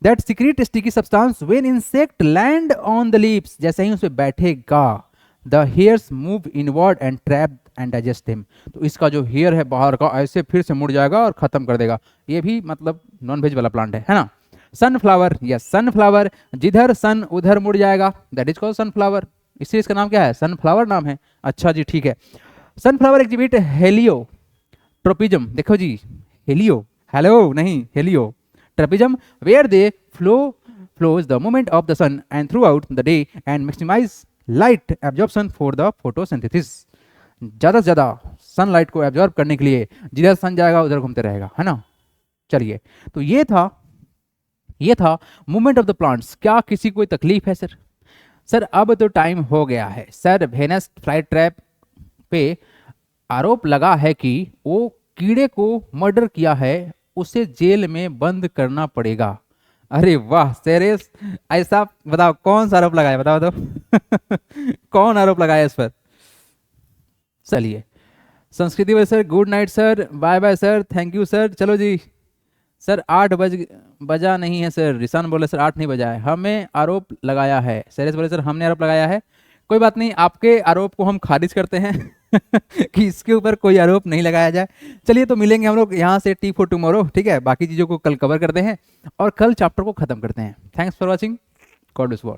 that secrete sticky substance when insect land on the leaves, जैसे ही उस पे बैठेगा the hairs move inward and trap and digest him. तो इसका जो हेयर है बाहर का ऐसे फिर से मुड़ जाएगा और खत्म कर देगा। ये भी मतलब नॉन वेज वाला प्लांट है ना। सनफ्लावर, यस सनफ्लावर, जिधर सन उधर मुड़ जाएगा, दैट इज कॉल्ड सनफ्लावर, इसलिए इसका नाम क्या है, सनफ्लावर नाम है। अच्छा जी ठीक है। सनफ्लावर एग्जिबिट हेलियो ट्रोपिज्म, देखो जी हेलियो, हेलो नहीं heliotropism, where they flows the movement of the sun and throughout the day and maximize light absorption for the photosynthesis। ज़्यादा से ज़्यादा सनलाइट को एब्जॉर्ब करने के लिए जिधर सन जाएगा उधर घूमते रहेगा, है ना। चलिए, तो ये था मूवमेंट ऑफ द प्लांट्स। क्या किसी कोई तकलीफ है सर? सर अब तो टाइम हो गया है सर, वेनस फ्लाई ट्रैप पे आरोप लगा है कि वो कीड़े को मर्डर किया है, उसे जेल में बंद करना पड़ेगा। अरे वाह सेरेस, ऐसा बताओ कौन सा आरोप लगाया, बताओ तो कौन आरोप लगाया इस पर? चलिए, संस्कृति वाले sir good night sir, bye bye sir, thank you sir. चलो जी सर 8 बजा नहीं है सर, रिसान बोले सर 8 नहीं बजा है, हमें आरोप लगाया है। सेरेस बोले सर हमने आरोप लगाया है, कोई बात नहीं, आपके आरोप को हम खारिज करते हैं कि इसके ऊपर कोई आरोप नहीं लगाया जाए। चलिए, तो मिलेंगे हम लोग यहाँ से टी फॉर टुमारो, ठीक है। बाकी चीज़ों को कल कवर करते हैं और कल चैप्टर को खत्म करते हैं। Thanks for watching, God bless you all.